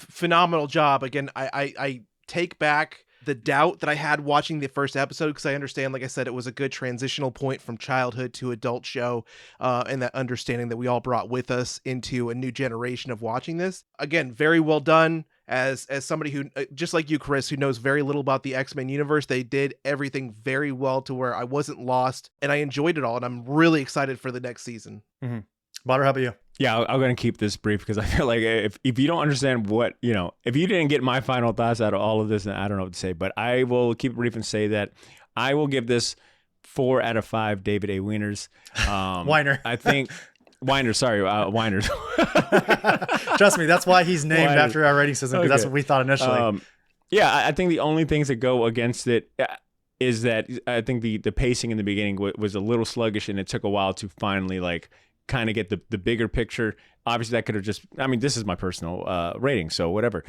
Phenomenal job. Again, I take back the doubt that I had watching the first episode, because I understand, like I said, it was a good transitional point from childhood to adult show, and that understanding that we all brought with us into a new generation of watching this. Again, very well done. As somebody who, just like you, Chris, who knows very little about the X-Men universe, they did everything very well to where I wasn't lost, and I enjoyed it all, and I'm really excited for the next season. Mm-hmm. Badr, how about you? Yeah, I'm going to keep this brief because I feel like if you don't understand what, you know, if you didn't get my final thoughts out of all of this, then I don't know what to say. But I will keep it brief and say that I will give this 4 out of 5 David A. Wieners. Weiner. I think Weiners, sorry, Weiners. Trust me, that's why he's named Weiners. after our rating system, because that's what we thought initially. Yeah, I think the only things that go against it is that I think the pacing in the beginning was a little sluggish, and it took a while to finally like kind of get the bigger picture. Obviously, that could have just, I mean, this is my personal rating, so whatever.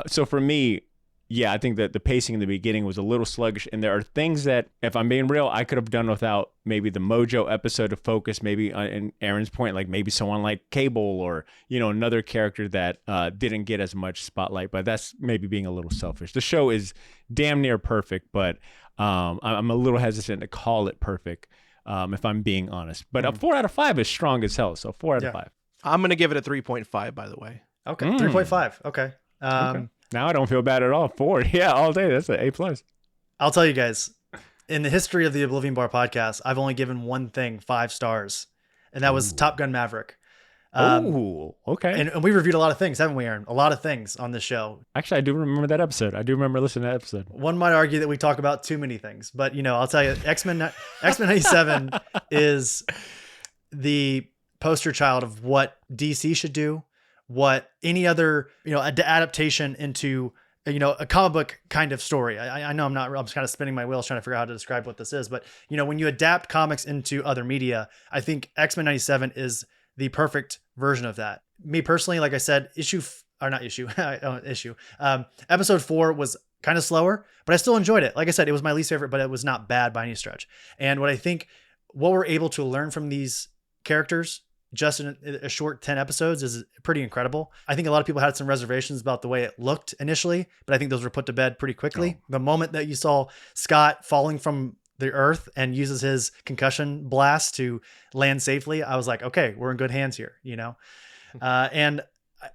So for me, yeah, I think that the pacing in the beginning was a little sluggish, and there are things that, if I'm being real, I could have done without maybe the Mojo episode to focus maybe on, in Aaron's point, like maybe someone like Cable or, you know, another character that didn't get as much spotlight, but that's maybe being a little selfish. The show is damn near perfect, but I'm a little hesitant to call it perfect, if I'm being honest. But a 4 out of 5 is strong as hell, so 4 out of 5. I'm going to give it a 3.5, by the way. Okay, 3.5. Okay. Okay. Now I don't feel bad at all. 4, yeah, all day. That's an A+. I'll tell you guys, in the history of the Oblivion Bar podcast, I've only given one thing 5 stars, and that was Top Gun Maverick. Oh, okay. And we reviewed a lot of things, haven't we, Aaron? A lot of things on this show. Actually, I do remember that episode. I do remember listening to that episode. One might argue that we talk about too many things, but, you know, I'll tell you, X-Men 97 is the poster child of what DC should do, what any other, you know, adaptation into, you know, a comic book kind of story. I know I'm kind of spinning my wheels trying to figure out how to describe what this is, but, you know, when you adapt comics into other media, I think X-Men 97 is the perfect version of that. Me personally, like I said, episode 4 was kind of slower, but I still enjoyed it. Like I said, it was my least favorite, but it was not bad by any stretch. And what I think, what we're able to learn from these characters just in a short 10 episodes is pretty incredible. I think a lot of people had some reservations about the way it looked initially, but I think those were put to bed pretty quickly. The moment that you saw Scott falling from the earth and uses his concussion blast to land safely, I was like, okay, we're in good hands here, you know? And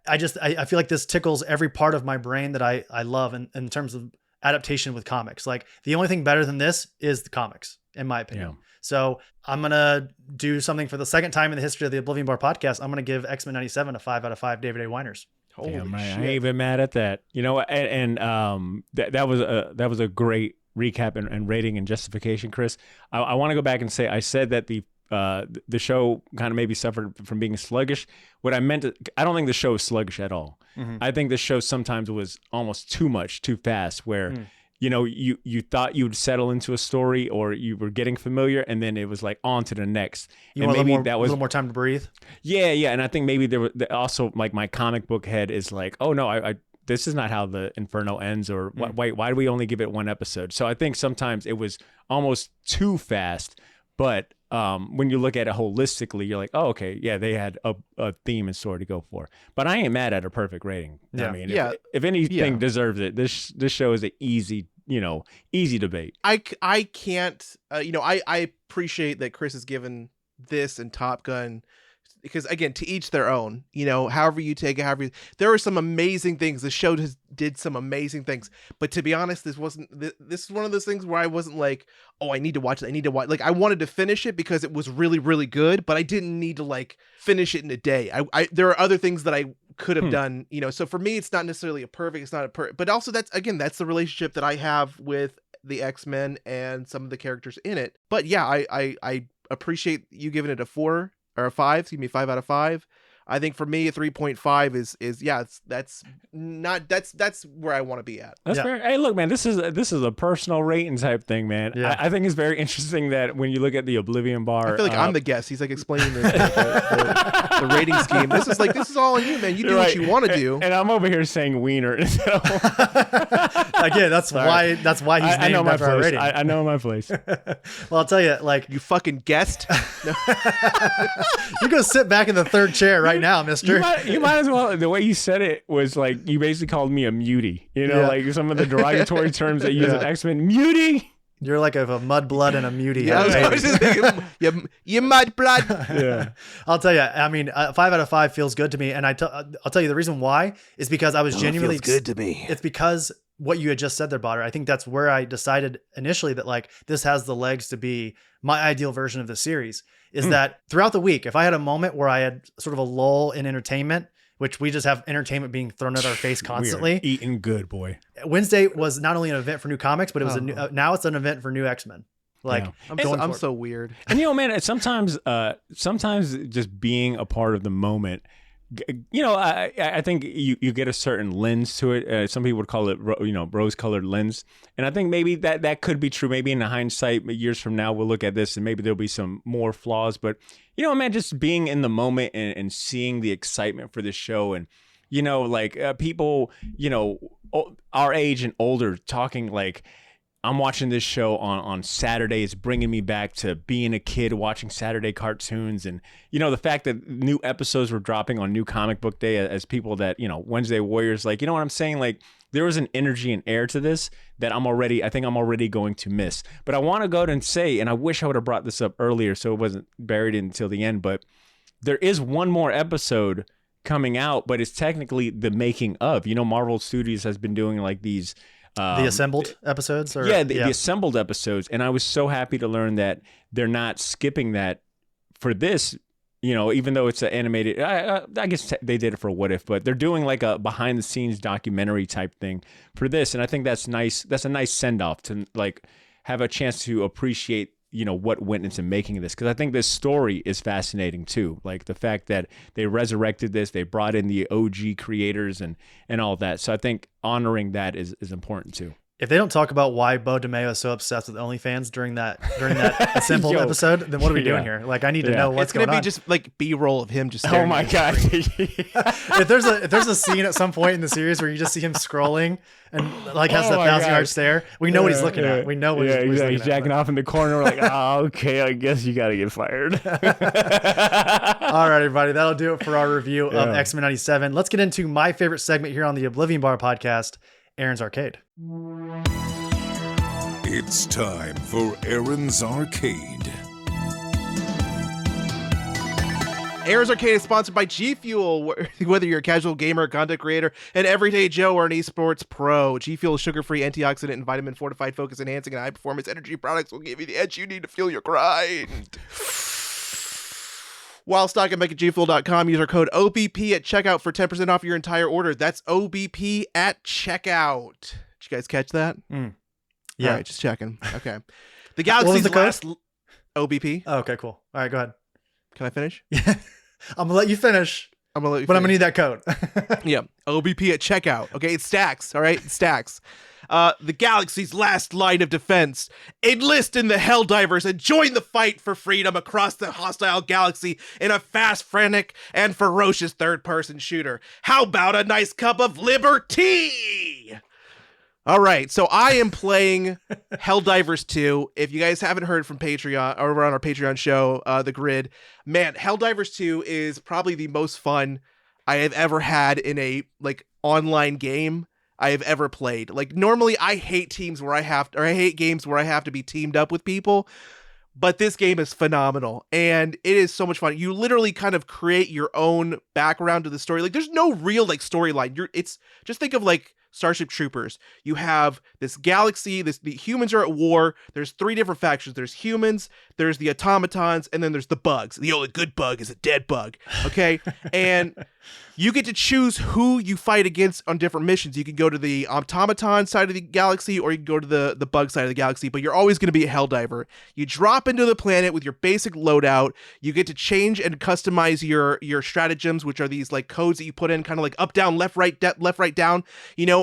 I feel like this tickles every part of my brain that I love in terms of adaptation with comics. Like the only thing better than this is the comics, in my opinion. Yeah. So I'm going to do something for the second time in the history of the Oblivion Bar podcast. I'm going to give X-Men 97 a 5 out of 5 David A. Weiners. Holy shit. I ain't even mad at that. You know, and that was a great recap and rating and justification, Chris. I want to go back and say, I said that the show kind of maybe suffered from being sluggish. What I meant, I don't think the show is sluggish at all. Mm-hmm. I think the show sometimes was almost too fast, where you know, you thought you'd settle into a story or you were getting familiar, and then it was like on to the next. And maybe that was a little more time to breathe. Yeah. And I think maybe there was also, like, my comic book head is like, oh no, I this is not how the Inferno ends, or why do we only give it one episode? So I think sometimes it was almost too fast. But when you look at it holistically, you're like, oh, okay, yeah, they had a theme and story to go for. But I ain't mad at a perfect rating. Yeah. I mean, if anything deserves it, this show is an easy debate. I can't, I appreciate that Chris has given this and Top Gun, because again, to each their own, you know, however you take it, there are some amazing things. The show did some amazing things, but to be honest, this is one of those things where I wasn't like, oh, I need to watch it. Like, I wanted to finish it because it was really, really good, but I didn't need to like finish it in a day. There are other things that I could have done, you know, so for me, it's not necessarily but also that's the relationship that I have with the X-Men and some of the characters in it. But yeah, I appreciate you giving it a 4 or a 5, 5 out of 5. I think for me, a 3.5 is that's where I want to be at. That's fair. Hey, look, man, this is a personal rating type thing, man. Yeah. I think it's very interesting that when you look at the Oblivion Bar, I feel like I'm the guest. He's like explaining the rating scheme. This is all on you, man. You do what you want to do. And I'm over here saying wiener. Again, that's why he's named after our rating. I know my place. Well, I'll tell you, like, you fucking guest. You go sit back in the third chair right now, mister. You might as well. The way you said it was like you basically called me a mutie. You know, like some of the derogatory terms that use in X-Men. Mutie. You're like a mudblood and a mutie. Yeah, I was just thinking, you mudblood. Yeah. I'll tell you, I mean, 5 out of 5 feels good to me. And I'll tell you the reason why is because I was genuinely... It feels good to me. It's because what you had just said there, Badr. I think that's where I decided initially that, like, this has the legs to be my ideal version of the series, is that throughout the week, if I had a moment where I had sort of a lull in entertainment, which we just have entertainment being thrown at our face constantly. Eating good, boy. Wednesday was not only an event for new comics, but it was now it's an event for new X-Men. Like, I'm so weird. And, you know, man, sometimes just being a part of the moment, you know, I think you get a certain lens to it. Some people would call it, rose-colored lens. And I think maybe that could be true. Maybe in hindsight, years from now, we'll look at this and maybe there'll be some more flaws. But, you know, man, just being in the moment and seeing the excitement for this show, and, you know, like people, you know, our age and older talking like, I'm watching this show on Saturday. It's bringing me back to being a kid watching Saturday cartoons. And, you know, the fact that new episodes were dropping on New Comic Book Day as people that, you know, Wednesday Warriors, like, you know what I'm saying? Like, there was an energy and air to this that I think I'm already going to miss. But I want to go ahead and say, and I wish I would have brought this up earlier so it wasn't buried until the end, but there is one more episode coming out, but it's technically the making of. You know, Marvel Studios has been doing like these... the assembled episodes? The assembled episodes. And I was so happy to learn that they're not skipping that for this, you know, even though it's an animated, I guess they did it for What If, but they're doing like a behind the scenes documentary type thing for this. And I think that's nice. That's a nice send off to like have a chance to appreciate, you know, what went into making this. Cause I think this story is fascinating too. Like the fact that they resurrected this, they brought in the OG creators and all that. So I think honoring that is important too. If they don't talk about why Bo DeMeo is so obsessed with OnlyFans during that simple Yo. episode, then what are we doing here? Like, I need to know what's It's gonna going be on. just like B-roll of him just. Oh staring my at god. If there's a scene at some point in the series where you just see him scrolling and like has Oh that my 1,000-yard God. stare, we know what he's looking at. We know what he's exactly. looking He's jacking at. off in the corner. We're like, oh, okay, I guess you got to get fired. All right, everybody, that'll do it for our review of Yeah. X-Men 97. Let's get into my favorite segment here on the Oblivion Bar podcast, Aaron's Arcade. It's time for Aaron's Arcade. Aaron's Arcade is sponsored by G Fuel. Whether you're a casual gamer, a content creator, an everyday Joe, or an esports pro, G Fuel sugar-free, antioxidant, and vitamin-fortified, focus-enhancing, and high-performance energy products will give you the edge you need to fuel your grind. While stock at MakeItGFuel.com, use our code OBP at checkout for 10% off your entire order. That's OBP at checkout. Did you guys catch that? Yeah. All right, just checking. Okay. The What was Galaxy's the code? last... OBP. Oh, okay, cool. All right, go ahead. Can I finish? I'm gonna let you finish, I'm gonna let you but I'm gonna finish. need that code. Yeah, OBP at checkout. Okay, it stacks. All right, it stacks. The Galaxy's last line of defense. Enlist in the Helldivers and join the fight for freedom across the hostile galaxy in a fast, frantic, and ferocious third-person shooter. How about a nice cup of liberty? All right, so I am playing Helldivers 2. If you guys haven't heard from Patreon, or on our Patreon show, The Grid, man, Helldivers 2 is probably the most fun I have ever had in a online game I have ever played. Like, normally I hate games where I have to be teamed up with people, but this game is phenomenal and it is so much fun. You literally kind of create your own background to the story. Like, there's no real storyline. Just think of Starship Troopers. You have this galaxy, the humans are at war. There's 3 different factions. There's humans, there's the automatons, and then there's the bugs. The only good bug is a dead bug. Okay? And you get to choose who you fight against on different missions. You can go to the automaton side of the galaxy, or you can go to the bug side of the galaxy, but you're always going to be a Helldiver. You drop into the planet with your basic loadout. You get to change and customize your stratagems, which are these codes that you put in, kind of up, down, left, right, left, right, down,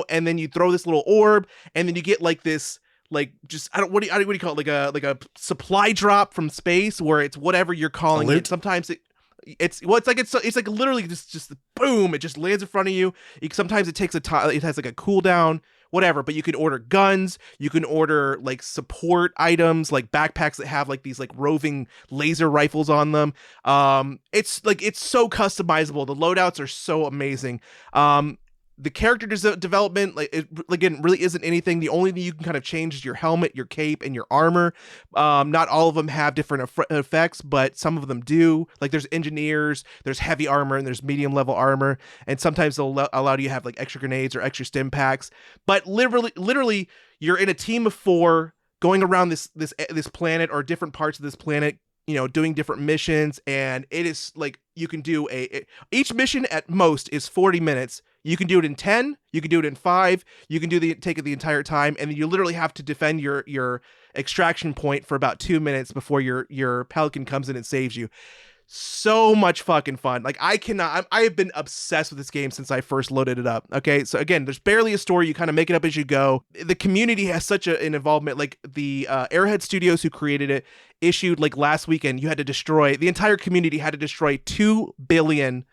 and then you throw this little orb, and then you get this what do you call it, like a supply drop from space, where it's whatever you're calling it. Sometimes it's literally just boom, it just lands in front of you. Sometimes it takes a time, it has a cooldown, whatever, but you can order guns, you can order support items, backpacks that have these roving laser rifles on them. It's so customizable. The loadouts are so amazing. The character development, again, really isn't anything. The only thing you can kind of change is your helmet, your cape, and your armor. Not all of them have different effects, but some of them do. There's engineers, there's heavy armor, and there's medium level armor, and sometimes they'll allow you to have extra grenades or extra stim packs. But literally, you're in a team of 4 going around this planet, or different parts of this planet, doing different missions, and it is you can do each mission at most is 40 minutes. You can do it in 10, you can do it in 5, you can take it the entire time, and then you literally have to defend your extraction point for about 2 minutes before your Pelican comes in and saves you. So much fucking fun. I have been obsessed with this game since I first loaded it up. Okay, so again, there's barely a story. You kind of make it up as you go. The community has such an involvement. The Airhead Studios, who created it, issued last weekend, the entire community had to destroy 2 billion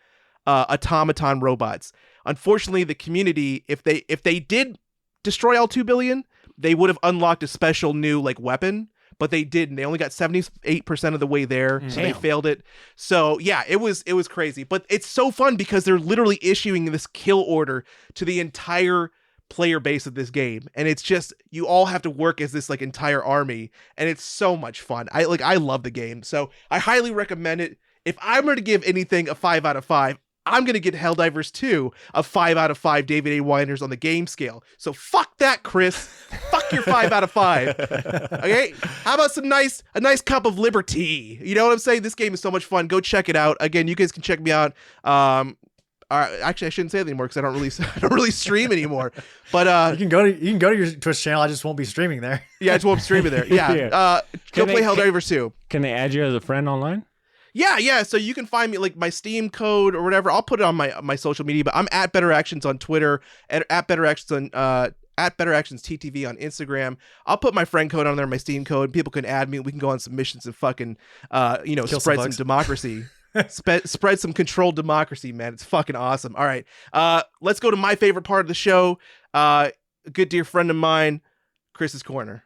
automaton robots. Unfortunately, the community, if they did destroy all 2 billion, they would have unlocked a special new weapon, but they didn't. They only got 78% of the way there, so they failed it. So yeah, it was crazy, but it's so fun because they're literally issuing this kill order to the entire player base of this game, and it's just, you all have to work as this entire army, and it's so much fun. I love the game, so I highly recommend it. If I'm going to give anything a 5 out of 5, I'm going to get Helldivers 2 a 5 out of 5 David A. Weiners on the game scale. So fuck that, Chris. Fuck your 5 out of 5. Okay? How about a nice cup of liberty? You know what I'm saying? This game is so much fun. Go check it out. Again, you guys can check me out. Actually, I shouldn't say that anymore because I don't really stream anymore. But you can go to your Twitch channel. I just won't be streaming there. Yeah, I just won't stream it there. Yeah. Go play Helldivers 2. Can they add you as a friend online? Yeah. So you can find me my Steam code or whatever. I'll put it on my social media, but I'm at Better Actions on Twitter, at Better Actions on at Better Actions TTV on Instagram. I'll put my friend code on there, my Steam code. People can add me. We can go on some missions and fucking, Kill some spread some bugs. democracy. Spread some controlled democracy, man. It's fucking awesome. All right. Let's go to my favorite part of the show. A good dear friend of mine, Chris's Corner.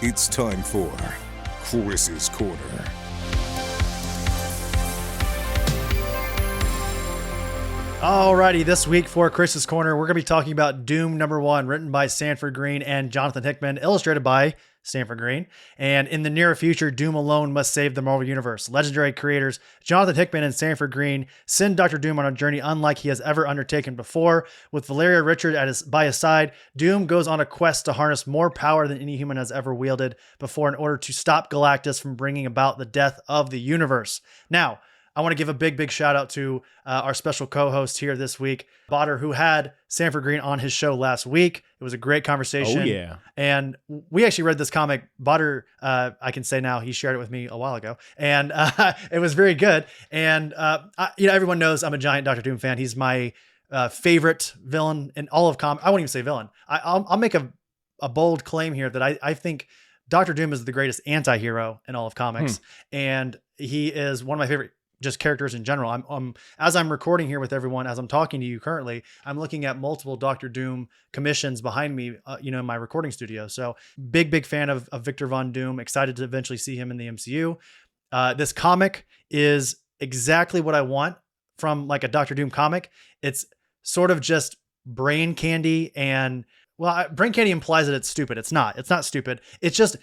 It's time for Chris's Corner. Alrighty, this week for Chris's Corner, we're going to be talking about Doom #1, written by Sanford Greene and Jonathan Hickman, illustrated by Sanford Greene. And in the near future, Doom alone must save the Marvel Universe. Legendary creators Jonathan Hickman and Sanford Greene send Dr. Doom on a journey unlike he has ever undertaken before. With Valeria Richard by his side, Doom goes on a quest to harness more power than any human has ever wielded before in order to stop Galactus from bringing about the death of the universe. Now, I want to give a big shout out to our special co-host here this week, Badr, who had Sanford Greene on his show last week. It was a great conversation. Oh, yeah. And we actually read this comic. Badr, I can say now, he shared it with me a while ago. And it was very good. And, everyone knows I'm a giant Dr. Doom fan. He's my favorite villain in all of comics. I won't even say villain. I'll make a bold claim here that I think Dr. Doom is the greatest anti-hero in all of comics. And he is one of my favorite just characters in general. I'm as I'm recording here with everyone, as I'm talking to you currently, I'm looking at multiple Dr. Doom commissions behind me, in my recording studio. So big fan of Victor Von Doom. Excited to eventually see him in the MCU. This comic is exactly what I want from like a Dr. Doom comic. It's sort of just brain candy, and brain candy implies that it's stupid. It's not stupid. It's just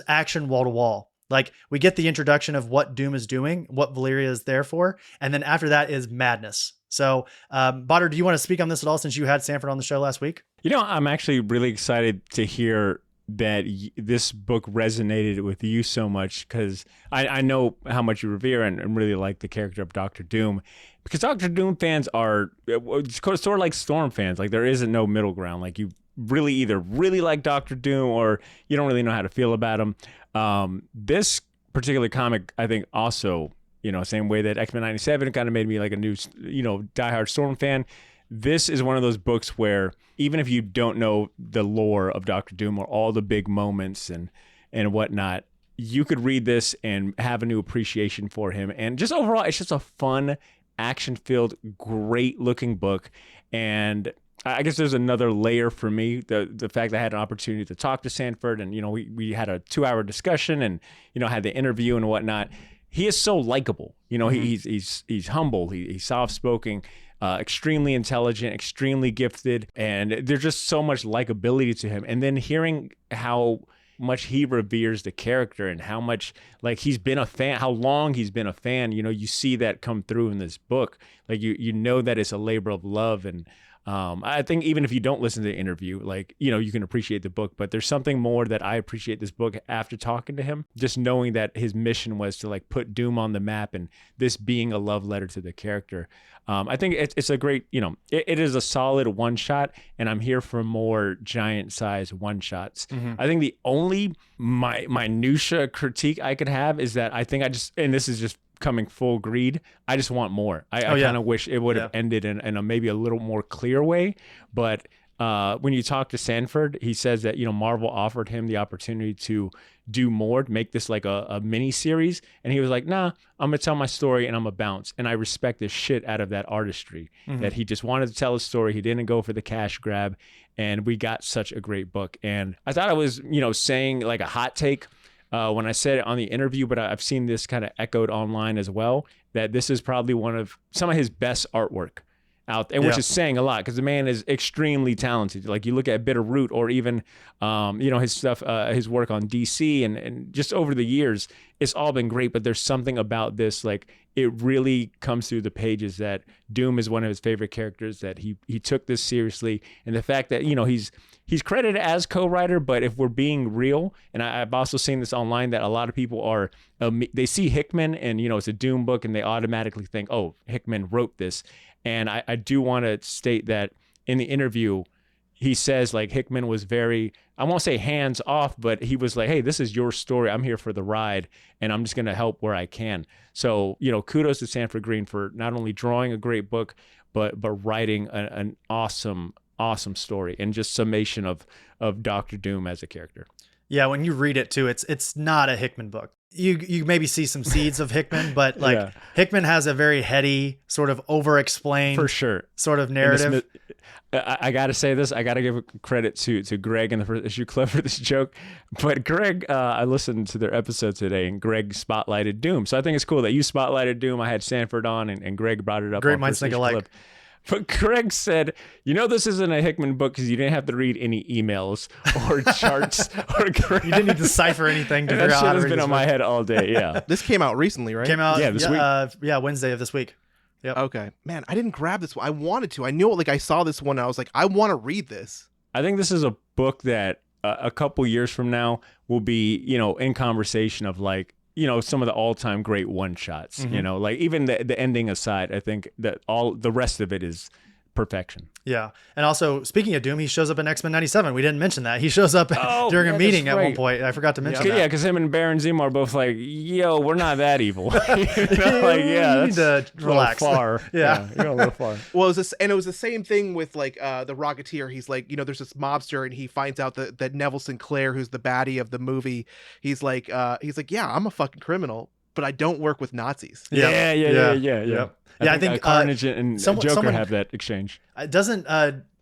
action wall to wall. Like, we get the introduction of what Doom is doing, what Valeria is there for, and then after that is madness. So, Badr, do you want to speak on this at all since you had Sanford on the show last week? I'm actually really excited to hear that this book resonated with you so much, because I know how much you revere and really like the character of Dr. Doom. Because Dr. Doom fans are sort of like Storm fans. Like, there isn't no middle ground. Like, you really either really like Dr. Doom or you don't really know how to feel about him. This particular comic, I think, also, same way that X-Men 97 kind of made me like a new, diehard Storm fan. This is one of those books where even if you don't know the lore of Dr. Doom or all the big moments and whatnot, you could read this and have a new appreciation for him. And just overall, it's just a fun, action-filled, great-looking book. And I guess there's another layer for me, the fact that I had an opportunity to talk to Sanford, and we had a 2-hour discussion, and had the interview and whatnot. He is so likable. He's humble, he's soft-spoken, extremely intelligent, extremely gifted, and there's just so much likability to him. And then hearing how much he reveres the character and how much he's been a fan, how long he's been a fan, you see that come through in this book. Like you know that it's a labor of love. And I think even if you don't listen to the interview, you can appreciate the book, but there's something more that I appreciate this book after talking to him, just knowing that his mission was to put Doom on the map, and this being a love letter to the character. I think it's a great, it is a solid one shot, and I'm here for more giant size one shots. I think the only minutia critique I could have is that I think and this is just coming full greed, I just want more. I kind of wish it would have ended in a maybe a little more clear way. But when you talk to Sanford, he says that Marvel offered him the opportunity to do more, to make this like a mini series, and he was like, nah, I'm gonna tell my story and I'm gonna bounce. And I respect the shit out of that artistry, that he just wanted to tell his story. He didn't go for the cash grab, and we got such a great book. And I thought I was saying like a hot take when I said it on the interview, but I've seen this kind of echoed online as well, that this is probably some of his best artwork out there, which is saying a lot, because the man is extremely talented. Like, you look at Bitter Root, or even his stuff, his work on DC, and just over the years, it's all been great. But there's something about this, it really comes through the pages that Doom is one of his favorite characters, that he took this seriously, and the fact that he's credited as co-writer, but if we're being real, and I've also seen this online, that a lot of people are they see Hickman and it's a Doom book, and they automatically think, oh, Hickman wrote this. And I do want to state that in the interview, he says Hickman was very, I won't say hands off, but he was like, hey, this is your story. I'm here for the ride, and I'm just going to help where I can. So, kudos to Sanford Greene for not only drawing a great book, but writing an awesome awesome story and just summation of Doctor Doom as a character. Yeah, when you read it too, it's not a Hickman book. You maybe see some seeds of Hickman, but like Hickman has a very heady, sort of over-explained, for sure, sort of narrative. I got to say this. I got to give credit to Greg in the first issue club for this joke. But Greg, I listened to their episode today, and Greg spotlighted Doom. So I think it's cool that you spotlighted Doom. I had Sanford on, and Greg brought it up. Great on minds think First Issue alike. Club. But Greg said, this isn't a Hickman book because you didn't have to read any emails or charts or graphs. You didn't need to decipher anything to And figure that out shit how to has read been this on book. my head all day. Yeah. This came out recently, right? Came out this week. Wednesday of this week. Yep. Okay. Man, I didn't grab this one. I wanted to. I knew it. Like, I saw this one and I was like, I want to read this. I think this is a book that a couple years from now will be, in conversation of like, some of the all-time great one-shots, like even the ending aside, I think that all the rest of it is perfection. Yeah. And also, speaking of Doom, he shows up in X-Men 97. We didn't mention that. He shows up during a meeting at one point. I forgot to mention that. Yeah, because him and Baron Zemo are both like, yo, we're not that evil. Like, you need to relax. A little far. Yeah. You're a little far. Well, it was the same thing with like the Rocketeer. He's like, there's this mobster, and he finds out that Neville Sinclair, who's the baddie of the movie, he's like, yeah, I'm a fucking criminal, but I don't work with Nazis. Yeah. Yep. I think Carnage and Joker someone have that exchange. Doesn't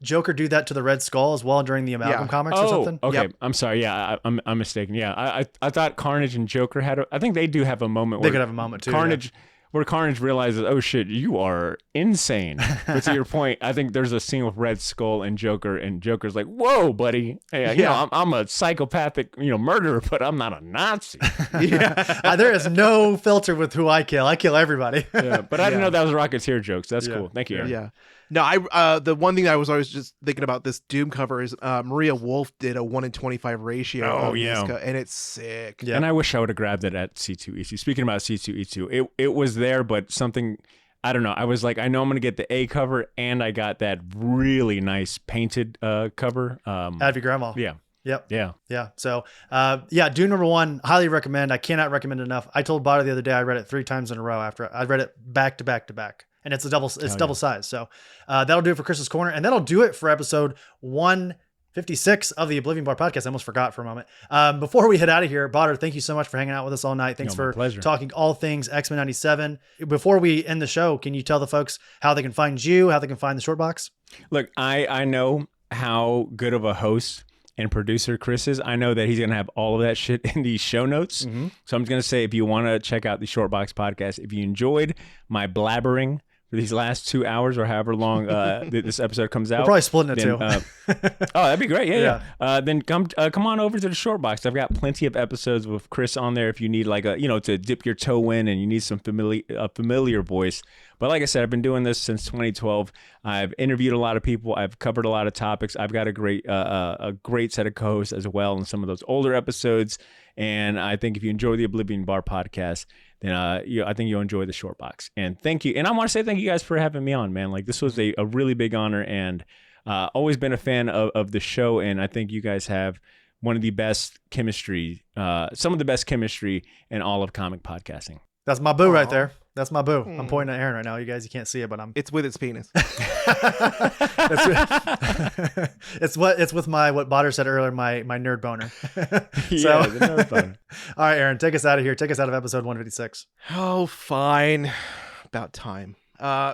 Joker do that to the Red Skull as well during the Amalgam comics or something? Okay. Yep. I'm sorry. Yeah, I'm mistaken. Yeah, I thought Carnage and Joker had. I think they do have a moment. They could have a moment too. Carnage. Where Carnage realizes, oh shit, you are insane. But to your point, I think there's a scene with Red Skull and Joker's like, whoa, buddy. Hey, I'm a psychopathic, murderer, but I'm not a Nazi. There is no filter with who I kill. I kill everybody. But I didn't know that was Rocketeer jokes. That's cool. Thank you, Aaron. Yeah. No, the one thing that I was always just thinking about this Doom cover is Maria Wolf did a 1:25 ratio. Oh, yeah. And it's sick. Yeah. And I wish I would have grabbed it at C2E2. Speaking about C2E2, it was there, but something, I don't know. I was like, I know I'm going to get the A cover, and I got that really nice painted cover. Advy Grandma. Yeah. Yep. Yeah. Yeah. So, Doom #1, highly recommend. I cannot recommend it enough. I told Badr the other day I read it 3 times in a row after I read it back to back to back. And it's double size. So that'll do it for Chris's Corner. And that'll do it for episode 156 of the Oblivion Bar podcast. I almost forgot for a moment. Before we head out of here, Badr, thank you so much for hanging out with us all night. Thanks for talking all things X-Men 97. Before we end the show, can you tell the folks how they can find you, how they can find the short box? Look, I know how good of a host and producer Chris is. I know that he's going to have all of that shit in the show notes. Mm-hmm. So I'm just going to say, if you want to check out the Short Box podcast, if you enjoyed my blabbering for these last 2 hours or however long this episode comes out. We're probably splitting it too. Oh, that'd be great. Yeah. Then come on over to the Short Box. I've got plenty of episodes with Chris on there if you need like to dip your toe in and you need some familiar voice. But like I said, I've been doing this since 2012. I've interviewed a lot of people. I've covered a lot of topics. I've got a great set of co-hosts as well in some of those older episodes. And I think if you enjoy the Oblivion Bar podcast, then I think you'll enjoy the Short Box. And thank you. And I want to say thank you guys for having me on, man. Like this was a really big honor, and always been a fan of the show. And I think you guys have one of the best chemistry, some of the best chemistry in all of comic podcasting. That's my boo right there. That's my boo. I'm pointing at Aaron right now. You guys, you can't see it, but It's with its penis. It's with what Badr said earlier, my nerd boner. Yeah, the nerd boner. All right, Aaron, take us out of here. Take us out of episode 156. Oh, fine. About time.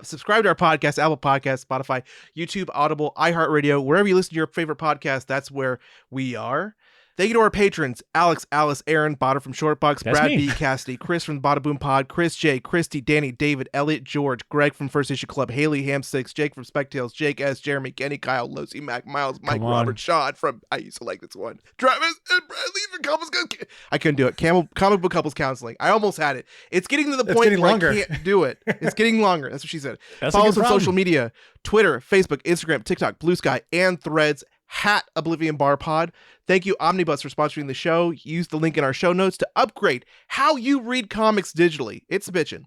Subscribe to our podcast, Apple Podcasts, Spotify, YouTube, Audible, iHeartRadio, wherever you listen to your favorite podcast, that's where we are. Thank you to our patrons, Alex, Alice, Aaron, Badr from Shortbox, Brad B, Cassidy, Chris from the Bada Boom Pod, Chris J, Christy, Danny, David, Elliot, George, Greg from First Issue Club, Haley, Ham6, Jake from Spectales, Jake S, Jeremy, Kenny, Kyle, Losi, Mac, Miles, Mike, Robert, Sean from, I used to like this one, Travis, and Bradley from Couples. I couldn't do it. Comic Book Couples Counseling. I almost had it. It's getting to the point where I can't do it. It's getting longer. That's what she said. Follow us on social media, Twitter, Facebook, Instagram, TikTok, Blue Sky, and Threads. Oblivion Bar Pod. Thank you, Omnibus, for sponsoring the show. Use the link in our show notes to upgrade how you read comics digitally. It's bitchin'.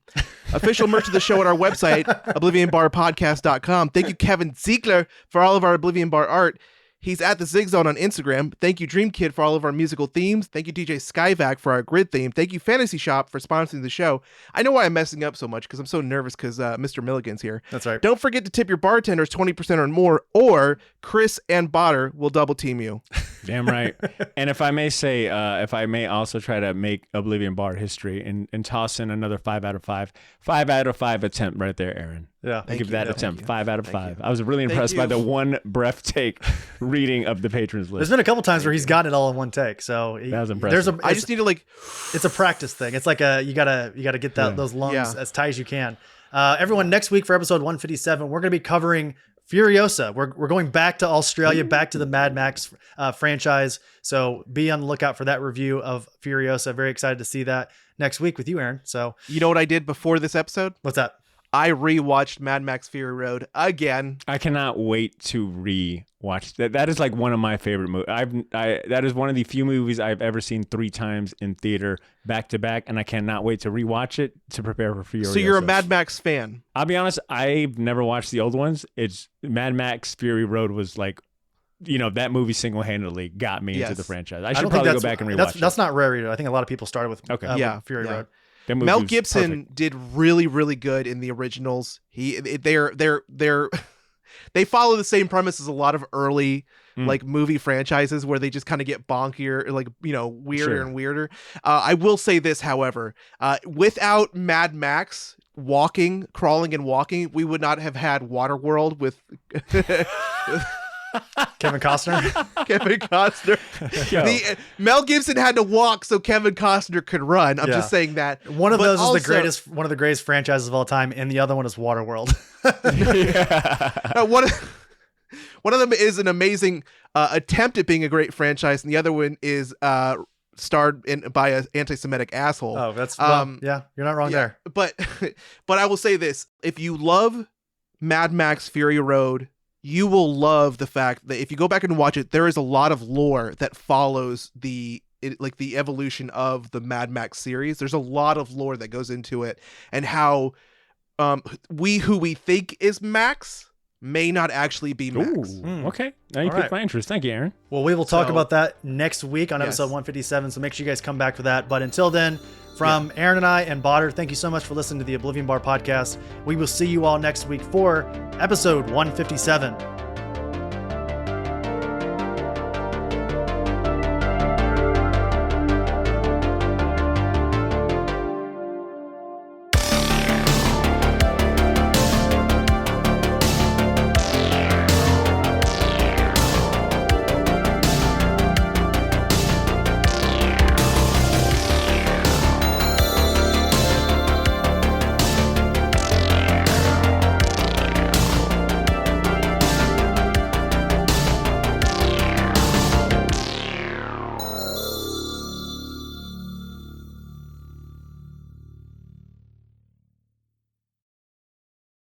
Official merch of the show at our website, oblivionbarpodcast.com. Thank you, Kevin Ziegler, for all of our Oblivion Bar art. He's at the Zig Zone on Instagram. Thank you, Dream Kid, for all of our musical themes. Thank you, DJ Skyvac, for our grid theme. Thank you, Fantasy Shop, for sponsoring the show. I know why I'm messing up so much because I'm so nervous because Mr. Milligan's here. That's right. Don't forget to tip your bartenders 20% or more, or Chris and Badr will double team you. Damn right. And if I may say, if I may also try to make Oblivion Bar history and toss in another 5 out of 5. 5 out of 5 attempt right there, Aaron. Yeah. I give that attempt 5 out of 5. I was really Thank impressed by you. the one breath take reading of the patrons There's list. been a couple times where he's gotten it all in one take. So That was impressive. I just need to like, it's a practice thing. It's like you gotta get those lungs Yeah. as tight as you can. Everyone, next week for episode 157, we're gonna be covering Furiosa. We're going back to Australia, back to the Mad Max franchise. So be on the lookout for that review of Furiosa. Very excited to see that next week with you, Aaron. So you know what I did before this episode? what's that? I rewatched Mad Max Fury Road again. I cannot wait to re-watch that. That is like one of my favorite movies. That is one of the few movies I've ever seen 3 times in theater back to back, and I cannot wait to rewatch it to prepare for Furiosa. So you're a Mad Max fan. I'll be honest, I've never watched the old ones. It's Mad Max Fury Road was like, that movie single-handedly got me into the franchise. I should don't think probably go that's- back and rewatch That's not rare either. I think a lot of people started with Fury Yeah. Road. That movie Mel was Gibson perfect. did really, really good in the originals. They're they follow the same premise as a lot of early like movie franchises where they just kind of get bonkier, like weirder Sure. and weirder. I will say this, however, without Mad Max crawling and walking, we would not have had Waterworld with Kevin Costner. Kevin Costner. Yo. Mel Gibson had to walk so Kevin Costner could run. I'm Yeah. just saying that. One of But those is also- one of the greatest franchises of all time, and the other one is Waterworld. One of them is an amazing attempt at being a great franchise, and the other one is starred by an anti-Semitic asshole. Oh, that's Yeah, you're not wrong there. But I will say this: if you love Mad Max Fury Road, you will love the fact that if you go back and watch it, there is a lot of lore that follows the evolution of the Mad Max series. There's a lot of lore that goes into it, and how who we think is Max may not actually be Max. Ooh, okay. Now you All piqued right. my interest. Thank you, Aaron. Well, we will talk So- about that next week on Yes. episode 157. So make sure you guys come back for that. But until then, from Aaron and I and Badr, thank you so much for listening to the Oblivion Bar podcast. We will see you all next week for episode 157.